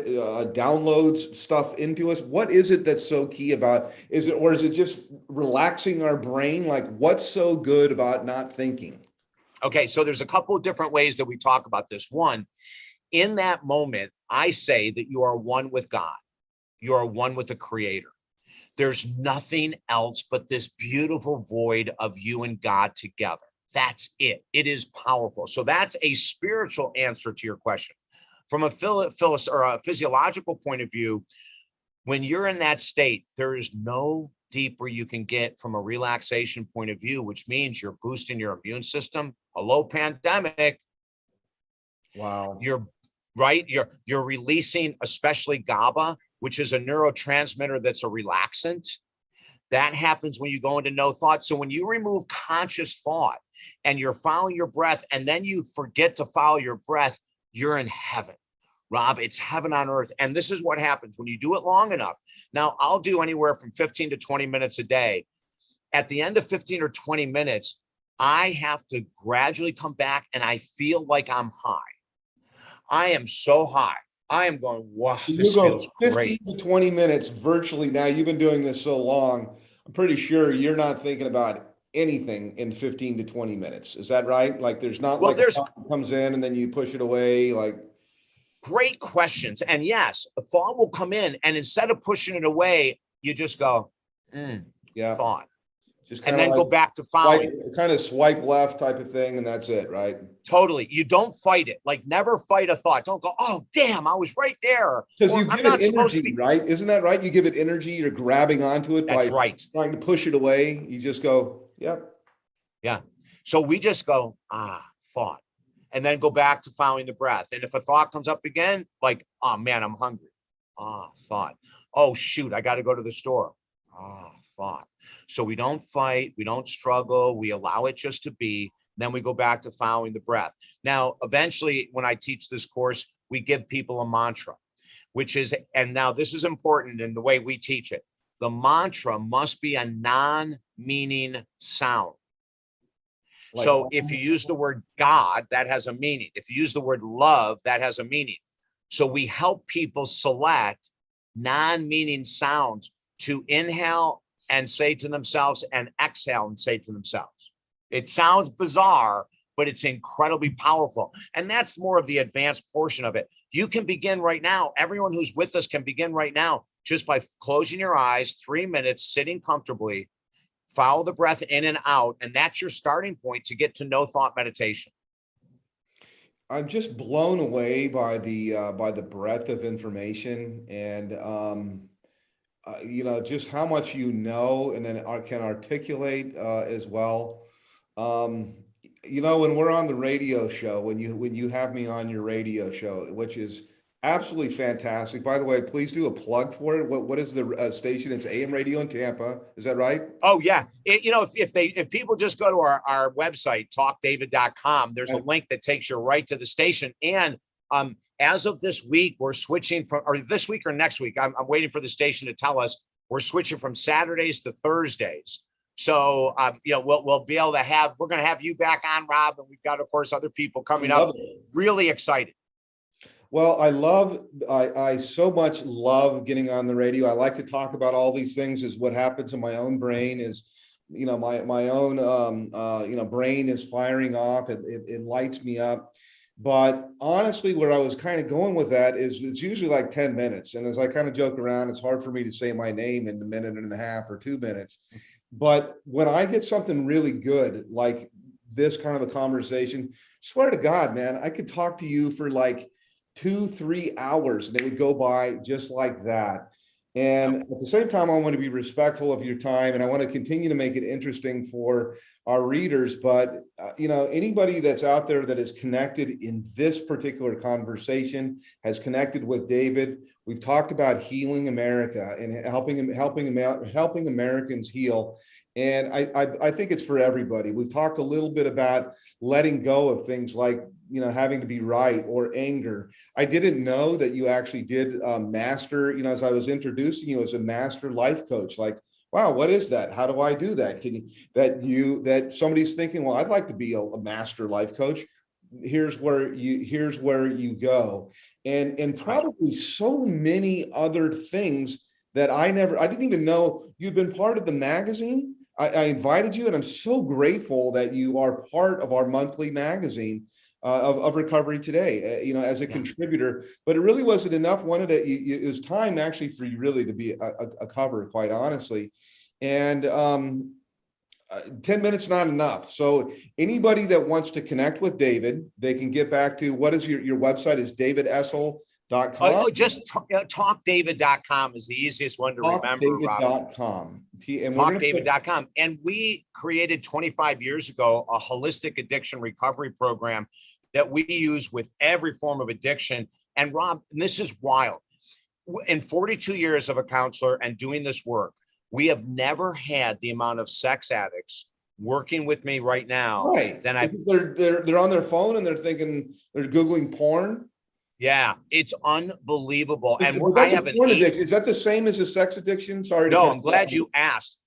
downloads stuff into us? What is it that's so key about? Is it just relaxing our brain? Like what's so good about not thinking? Okay, so there's a couple of different ways that we talk about this. One, in that moment, I say that you are one with God. You are one with the Creator. There's nothing else but this beautiful void of you and God together. That's it. It is powerful. So that's a spiritual answer to your question. From a physiological point of view, when you're in that state, there is no deeper you can get from a relaxation point of view, which means you're boosting your immune system. Hello, pandemic. Wow. You're right. You're releasing especially GABA, which is a neurotransmitter that's a relaxant. That happens when you go into no thought. So when you remove conscious thought and you're following your breath, and then you forget to follow your breath, you're in heaven. Rob, it's heaven on earth. And this is what happens when you do it long enough. Now, I'll do anywhere from 15 to 20 minutes a day. At the end of 15 or 20 minutes, I have to gradually come back and I feel like I'm high. I am so high. I am going, wow, this feels 15 great. to 20 minutes virtually. Now you've been doing this so long. I'm pretty sure you're not thinking about anything in 15 to 20 minutes. Is that right? Like there's not like a thought comes in and then you push it away. Like great questions. And yes, a thought will come in, and instead of pushing it away, you just go, yeah, thought. Just and then go back to following. Kind of swipe left type of thing, and that's it, right? Totally. You don't fight it. Like never fight a thought. Don't go, oh, damn, I was right there. Because you give it energy, right? Isn't that right? You give it energy. You're grabbing onto it by trying to push it away. You just go, yep. Yeah. So we just go, thought. And then go back to following the breath. And if a thought comes up again, like, oh, man, I'm hungry. Thought. Oh, shoot, I got to go to the store. Thought. So we don't fight. We don't struggle. We allow it just to be. Then we go back to following the breath. Now, eventually, when I teach this course, we give people a mantra, which is, and now this is important in the way we teach it. The mantra must be a non-meaning sound. Like, so if you use the word God, that has a meaning. If you use the word love, that has a meaning. So we help people select non-meaning sounds to inhale and say to themselves and exhale and say to themselves. It sounds bizarre, but it's incredibly powerful. And that's more of the advanced portion of it. You can begin right now. Everyone who's with us can begin right now just by closing your eyes, 3 minutes, sitting comfortably. Follow the breath in and out, and that's your starting point to get to no thought meditation. I'm just blown away by the breadth of information and just how much and then can articulate as well. When we're on the radio show, when you have me on your radio show, which is absolutely fantastic. By the way, please do a plug for it. What is the station? It's AM radio in Tampa. Is that right? Oh yeah. If people just go to our website, talkdavid.com, there's a link that takes you right to the station. And as of this week, we're switching this week or next week. I'm waiting for the station to tell us. We're switching from Saturdays to Thursdays. So, we'll be able to we're going to have you back on, Rob, and we've got, of course, other people coming up. Really excited. Well, I so much love getting on the radio. I like to talk about all these things. Is what happens in my own brain is, my own, brain is firing off. It lights me up. But honestly, where I was kind of going with that is it's usually like 10 minutes. And as I kind of joke around, it's hard for me to say my name in a minute and a half or 2 minutes. But when I get something really good, like this kind of a conversation, swear to God, man, I could talk to you for like 2-3 hours and they would go by just like that. And at the same time, I want to be respectful of your time and I want to continue to make it interesting for our readers. But, anybody that's out there that is connected in this particular conversation has connected with David. We've talked about healing America and helping Americans heal. And I think it's for everybody. We've talked a little bit about letting go of things like, having to be right or anger. I didn't know that you actually did master, as I was introducing you as a master life coach, like, wow, what is that? How do I do that? That somebody's thinking, well, I'd like to be a master life coach. Here's where you go. And probably so many other things that I didn't even know you've been part of the magazine. I invited you and I'm so grateful that you are part of our monthly magazine of Recovery Today, as a contributor, but it really wasn't enough. It was time actually for you really to be a cover, quite honestly. And 10 minutes not enough. So anybody that wants to connect with David, they can get back to, what is your website is davidessel.com. Just talkdavid.com is the easiest one to remember. Talkdavid.com. Talkdavid.com. And we created 25 years ago a holistic addiction recovery program that we use with every form of addiction. And Rob, this is wild. In 42 years of a counselor and doing this work, we have never had the amount of sex addicts working with me right now. Right. Then they're on their phone and they're thinking, they're Googling porn. Yeah, it's unbelievable. And I have an addiction. Is that the same as a sex addiction? Sorry. No, I'm glad you asked.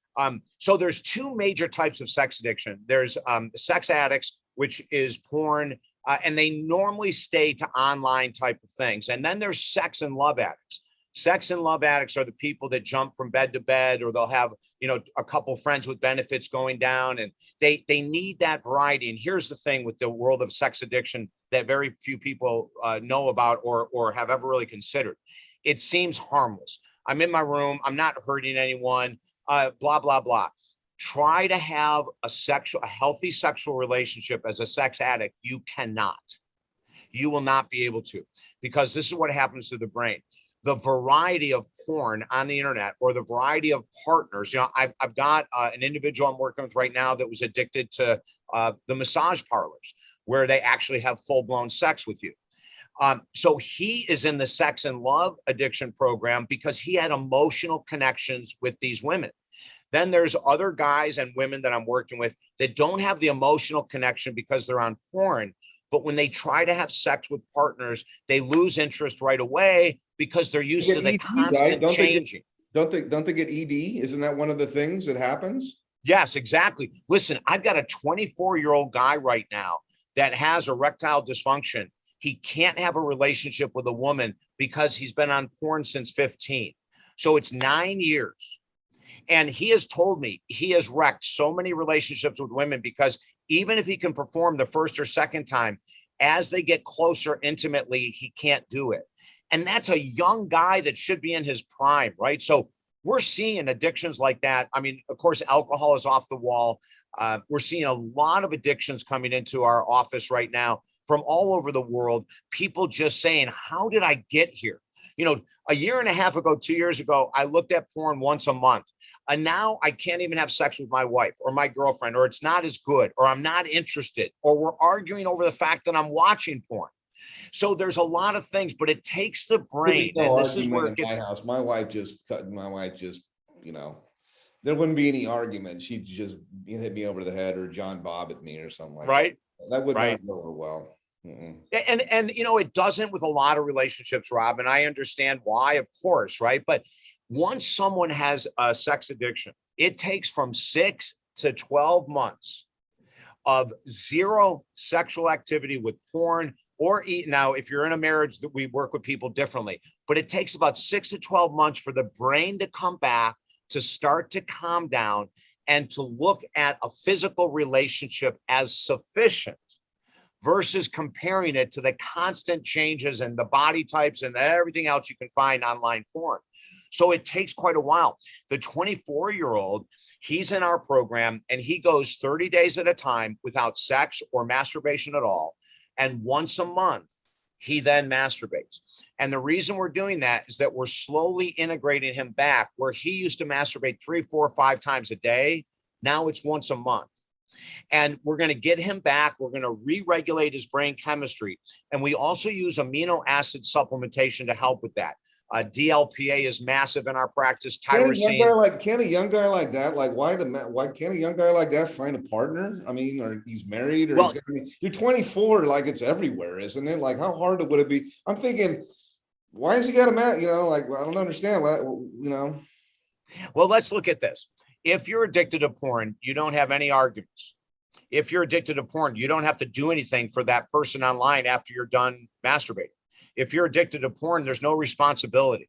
So there's two major types of sex addiction. There's sex addicts, which is porn, and they normally stay to online type of things. And then there's sex and love addicts. Sex and love addicts are the people that jump from bed to bed, or they'll have, a couple friends with benefits going down, and they need that variety. And here's the thing with the world of sex addiction that very few people know about or have ever really considered. It seems harmless. I'm in my room. I'm not hurting anyone, blah, blah, blah. Try to have a healthy sexual relationship as a sex addict. You cannot. You will not be able to, because this is what happens to the brain. The variety of porn on the internet, or the variety of partners. I've got an individual I'm working with right now that was addicted to the massage parlors, where they actually have full-blown sex with you. So he is in the sex and love addiction program because he had emotional connections with these women. Then there's other guys and women that I'm working with that don't have the emotional connection because they're on porn. But when they try to have sex with partners, they lose interest right away because they're used to the constant changing. Don't they get ED? Isn't that one of the things that happens? Yes, exactly. Listen, I've got a 24-year-old guy right now that has erectile dysfunction. He can't have a relationship with a woman because he's been on porn since 15. So it's 9 years. And he has told me he has wrecked so many relationships with women because even if he can perform the first or second time, as they get closer intimately, he can't do it. And that's a young guy that should be in his prime, right? So we're seeing addictions like that. I mean, of course, alcohol is off the wall. We're seeing a lot of addictions coming into our office right now from all over the world. People just saying, how did I get here? A year and a half ago, 2 years ago, I looked at porn once a month. And now I can't even have sex with my wife or my girlfriend, or it's not as good, or I'm not interested, or we're arguing over the fact that I'm watching porn. So there's a lot of things, but it takes the brain. And this is where it gets. My wife just, there wouldn't be any argument. She'd just hit me over the head or John Bob at me or something like that. That would not go over well. Mm-mm. And it doesn't with a lot of relationships, Rob, and I understand why, of course, right? But once someone has a sex addiction, it takes from 6 to 12 months of zero sexual activity with porn or now, if you're in a marriage, that we work with people differently, but it takes about 6 to 12 months for the brain to come back, to start to calm down, and to look at a physical relationship as sufficient versus comparing it to the constant changes and the body types and everything else you can find online porn. So it takes quite a while. The 24-year-old, he's in our program and he goes 30 days at a time without sex or masturbation at all. And once a month, he then masturbates. And the reason we're doing that is that we're slowly integrating him back where he used to masturbate 3, 4, 5 times a day. Now it's once a month. And we're going to get him back. We're going to re-regulate his brain chemistry. And we also use amino acid supplementation to help with that. DLPA is massive in our practice. Tyrosine. Can a young guy like that, why can't a young guy like that find a partner? I mean, or he's married, or you're 24, like it's everywhere, isn't it? Like, how hard would it be? I'm thinking, why has he got a man? I don't understand. Well, let's look at this. If you're addicted to porn, you don't have any arguments. If you're addicted to porn, you don't have to do anything for that person online after you're done masturbating. If you're addicted to porn, there's no responsibility.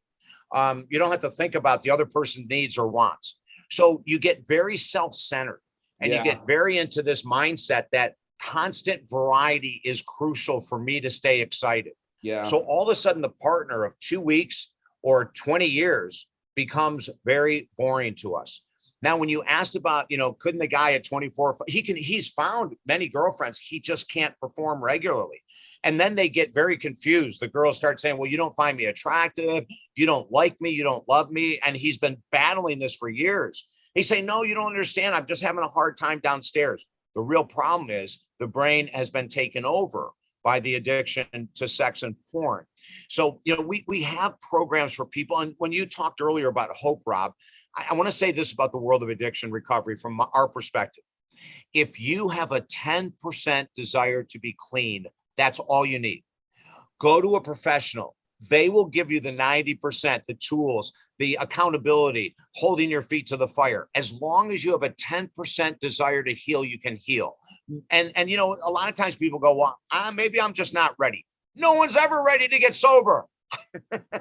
You don't have to think about the other person's needs or wants. So you get very self-centered and you get very into this mindset that constant variety is crucial for me to stay excited. Yeah. So all of a sudden the partner of 2 weeks or 20 years becomes very boring to us. Now, when you asked about, couldn't the guy at 24, he's found many girlfriends. He just can't perform regularly. And then they get very confused. The girls start saying, well, you don't find me attractive. You don't like me. You don't love me. And he's been battling this for years. They say, no, you don't understand. I'm just having a hard time downstairs. The real problem is the brain has been taken over by the addiction to sex and porn. So, we have programs for people. And when you talked earlier about hope, Rob, I want to say this about the world of addiction recovery from our perspective. If you have a 10% desire to be clean, that's all you need. Go to a professional. They will give you the 90%, the tools, the accountability, holding your feet to the fire. As long as you have a 10% desire to heal, you can heal. And a lot of times people go, well, maybe I'm just not ready. No one's ever ready to get sober.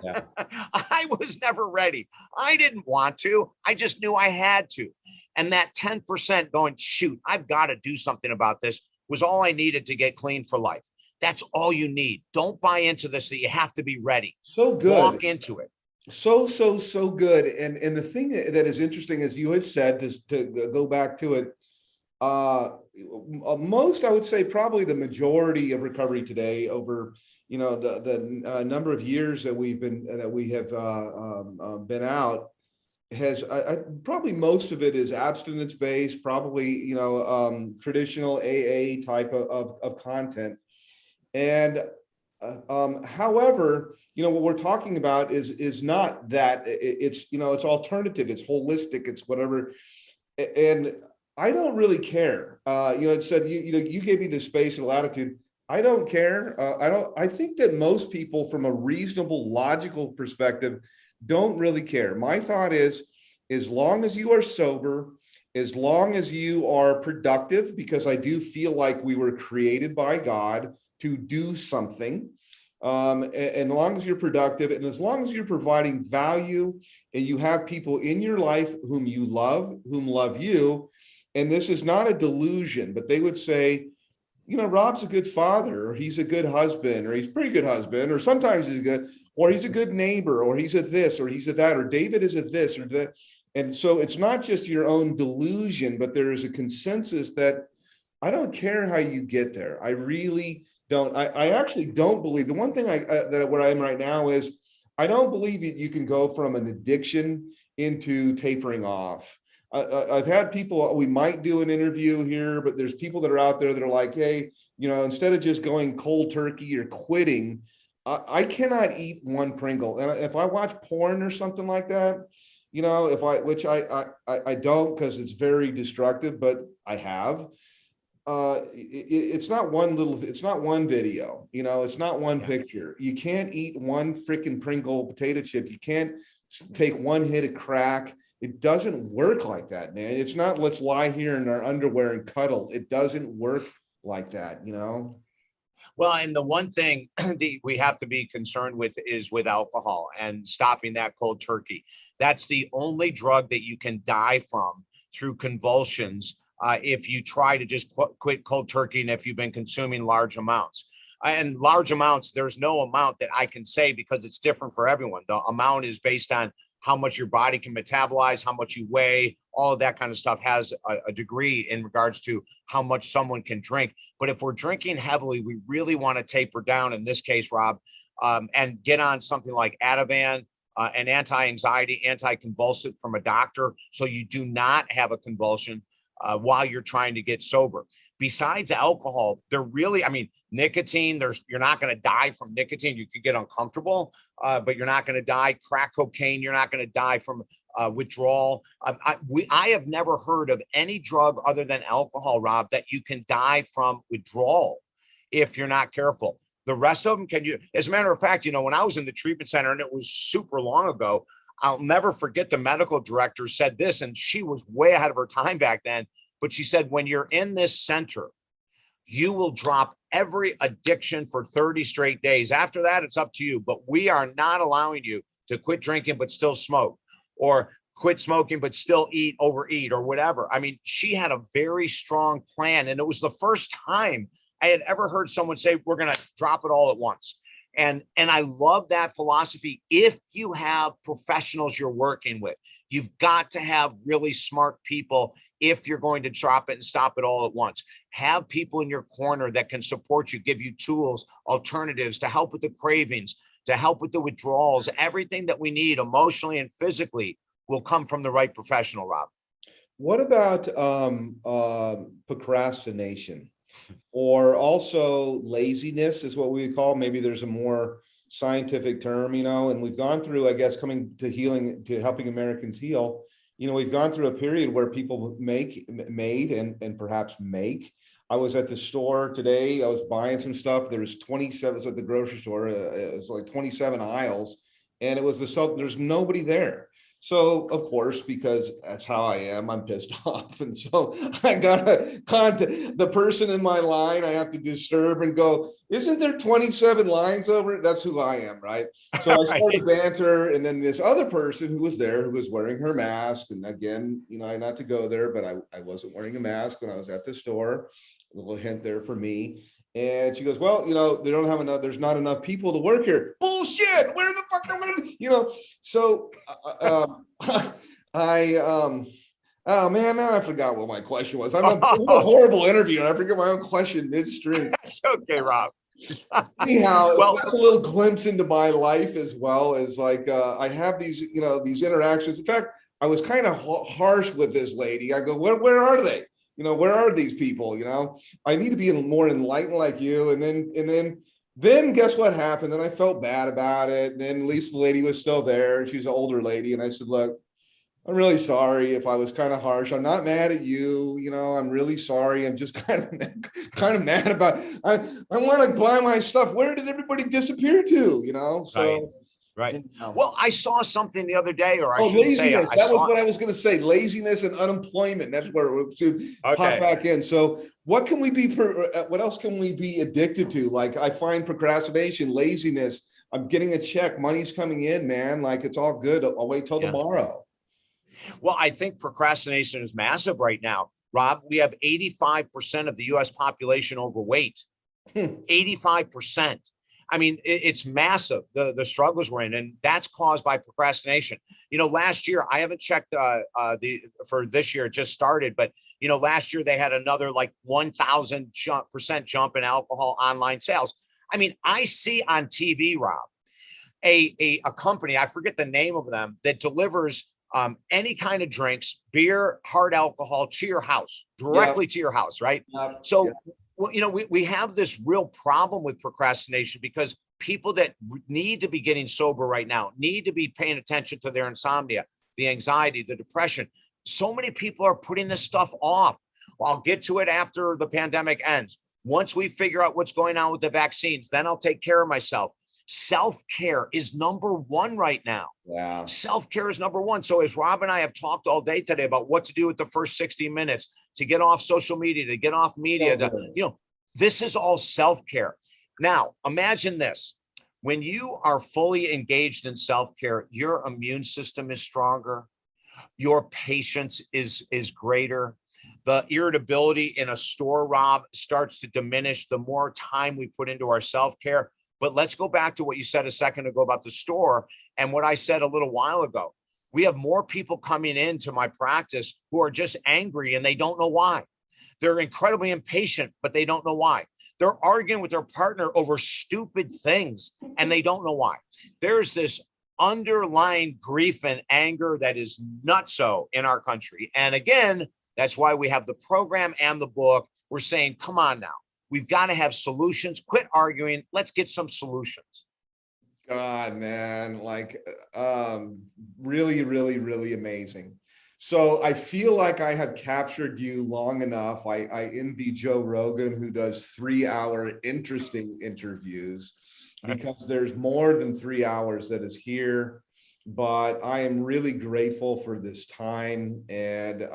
Yeah. I was never ready. I didn't want to. I just knew I had to. And that 10% going, shoot, I've got to do something about this was all I needed to get clean for life. That's all you need. Don't buy into this that you have to be ready. So good. Walk into it. So good. And the thing that is interesting, as you had said, is to go back to it. Most, I would say, probably the majority of recovery today over, the number of years that we have been out has probably most of it is abstinence based, probably, traditional AA type of content. And however, what we're talking about is not that. It's it's alternative, it's holistic, it's whatever. And I don't really care. It said you gave me the space and latitude. I don't care. I think that most people, from a reasonable, logical perspective, don't really care. My thought is, as long as you are sober, as long as you are productive, because I do feel like we were created by God to do something. And as long as you're productive, and as long as you're providing value, and you have people in your life whom you love, whom love you, and this is not a delusion, but they would say, Rob's a good father, or he's a good husband, or he's a pretty good husband, or sometimes he's good, or he's a good neighbor, or he's a this, or he's a that, or David is a this or that. And so it's not just your own delusion, but there is a consensus that I don't care how you get there. I really don't. I actually don't believe. The one thing that where I am right now is I don't believe that you can go from an addiction into tapering off. I've had people, we might do an interview here, but there's people that are out there that are like, hey, instead of just going cold turkey or quitting, I cannot eat one Pringle. And if I watch porn or something like that, which I don't, because it's very destructive, but I have. It's not one video, it's not one picture. You can't eat one freaking Pringle potato chip. You can't take one hit of crack. It doesn't work like that, man. It's not let's lie here in our underwear and cuddle. It doesn't work like that, Well, and the one thing that we have to be concerned with is with alcohol and stopping that cold turkey. That's the only drug that you can die from through convulsions if you try to just quit cold turkey and if you've been consuming large amounts. And large amounts, there's no amount that I can say because it's different for everyone. The amount is based on how much your body can metabolize, how much you weigh, all of that kind of stuff has a degree in regards to how much someone can drink. But if we're drinking heavily, we really want to taper down in this case, Rob, and get on something like Ativan, an anti-anxiety, anti-convulsant from a doctor, so you do not have a convulsion while you're trying to get sober. Besides alcohol, nicotine, you're not going to die from nicotine. You could get uncomfortable, but you're not going to die. Crack cocaine, you're not going to die from withdrawal. I have never heard of any drug other than alcohol, Rob, that you can die from withdrawal if you're not careful. The rest of them as a matter of fact, when I was in the treatment center, and it was super long ago, I'll never forget the medical director said this, and she was way ahead of her time back then. But she said, when you're in this center, you will drop every addiction for 30 straight days. After that, it's up to you. But we are not allowing you to quit drinking but still smoke, or quit smoking but still overeat, or whatever. She had a very strong plan. And it was the first time I had ever heard someone say, we're going to drop it all at once. And I love that philosophy. If you have professionals you're working with, You've got to have really smart people if you're going to drop it and stop it all at once. Have people in your corner that can support you, give you tools, alternatives to help with the cravings, to help with the withdrawals. Everything that we need emotionally and physically will come from the right professional, Rob. What about procrastination, or also laziness is what we call, maybe there's a more scientific term, and we've gone through, I guess, coming to healing, to helping Americans heal, we've gone through a period where people made and perhaps make. I was at the store today, I was buying some stuff. There's 27, it's at the grocery store, it's like 27 aisles, and it was there's nobody there. So of course, because that's how I am, I'm pissed off. And so I got to contact the person in my line. I have to disturb and go, isn't there 27 lines over it? That's who I am, right? So I started banter. And then this other person who was there, who was wearing her mask. And again, not to go there, but I wasn't wearing a mask when I was at the store. A little hint there for me. And she goes, well, they don't have enough, there's not enough people to work here. Bullshit. Where the fuck am I? So oh man, now I forgot what my question was. I'm a horrible interviewer. I forget my own question midstream. That's okay, Rob. Anyhow, well, that's a little glimpse into my life, as well as like, I have these, these interactions. In fact, I was kind of harsh with this lady. I go, where are they? Where are these people? I need to be more enlightened like you. And then guess what happened? Then I felt bad about it. And then at least the lady was still there. She's an older lady. And I said, look, I'm really sorry if I was kind of harsh. I'm not mad at you. I'm really sorry. I'm just kind of mad about, I want to buy my stuff. Where did everybody disappear to? So. Right. Well, I saw something the other day, or I should laziness. say, that was what I was going to say. Laziness and unemployment. That's where it should pop back in. So what can we be, what else can we be addicted to? Like, I find procrastination, laziness. I'm getting a check. Money's coming in, man. Like, it's all good. I'll wait till tomorrow. Well, I think procrastination is massive right now. Rob, we have 85% of the US population overweight. 85%. I mean, it's massive, the struggles we're in, and that's caused by procrastination. Last year, I haven't checked for this year, it just started, but last year they had another like 1,000% jump in alcohol online sales. I mean, I see on TV, Rob, a company, I forget the name of them, that delivers any kind of drinks, beer, hard alcohol to your house, directly to your house, right? So. Well, we have this real problem with procrastination, because people that need to be getting sober right now need to be paying attention to their insomnia, the anxiety, the depression. So many people are putting this stuff off. Well, I'll get to it after the pandemic ends. Once we figure out what's going on with the vaccines, then I'll take care of myself. Self-care is number one right now. Yeah. Self-care is number one. So as Rob and I have talked all day today about what to do with the first 60 minutes, to get off social media, to get off media, this is all self-care. Now, imagine this. When you are fully engaged in self-care, your immune system is stronger. Your patience is greater. The irritability in a store, Rob, starts to diminish the more time we put into our self-care. But let's go back to what you said a second ago about the store and what I said a little while ago. We have more people coming into my practice who are just angry and they don't know why. They're incredibly impatient, but they don't know why. They're arguing with their partner over stupid things and they don't know why. There's this underlying grief and anger that is nutso in our country. And again, that's why we have the program and the book. We're saying, come on now. We've got to have solutions. Quit arguing. Let's get some solutions. God, man, like really, really, really amazing. So I feel like I have captured you long enough. I envy Joe Rogan, who does 3-hour interesting interviews, because there's more than 3 hours that is here. But I am really grateful for this time. And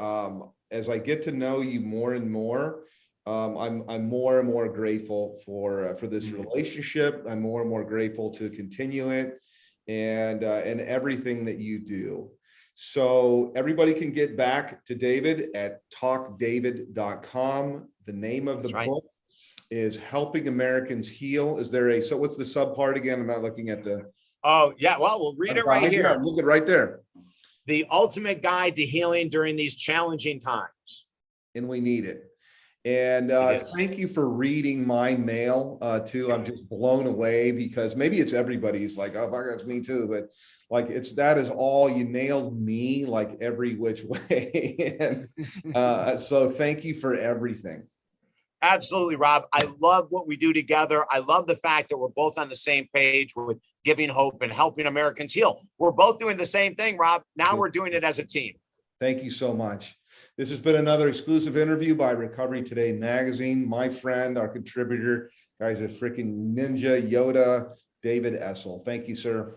as I get to know you more and more, I'm more and more grateful for this relationship. I'm more and more grateful to continue it, and everything that you do. So everybody can get back to David at talkdavid.com. The name of the book is Helping Americans Heal. Is there so what's the sub part again? I'm not looking at the. Oh yeah, well, we'll read it right here. Look at right there. the ultimate guide to healing during these challenging times. And we need it. And thank you for reading my mail too. I'm just blown away, because maybe it's everybody's like, oh, fuck, that's me too. But like, that is all, you nailed me like every which way. And so thank you for everything. Absolutely, Rob. I love what we do together. I love the fact that we're both on the same page with giving hope and helping Americans heal. We're both doing the same thing, Rob. Now we're doing it as a team. Thank you so much. This has been another exclusive interview by Recovery Today magazine. My friend, our contributor, guy's a freaking ninja Yoda, David Essel. Thank you, sir.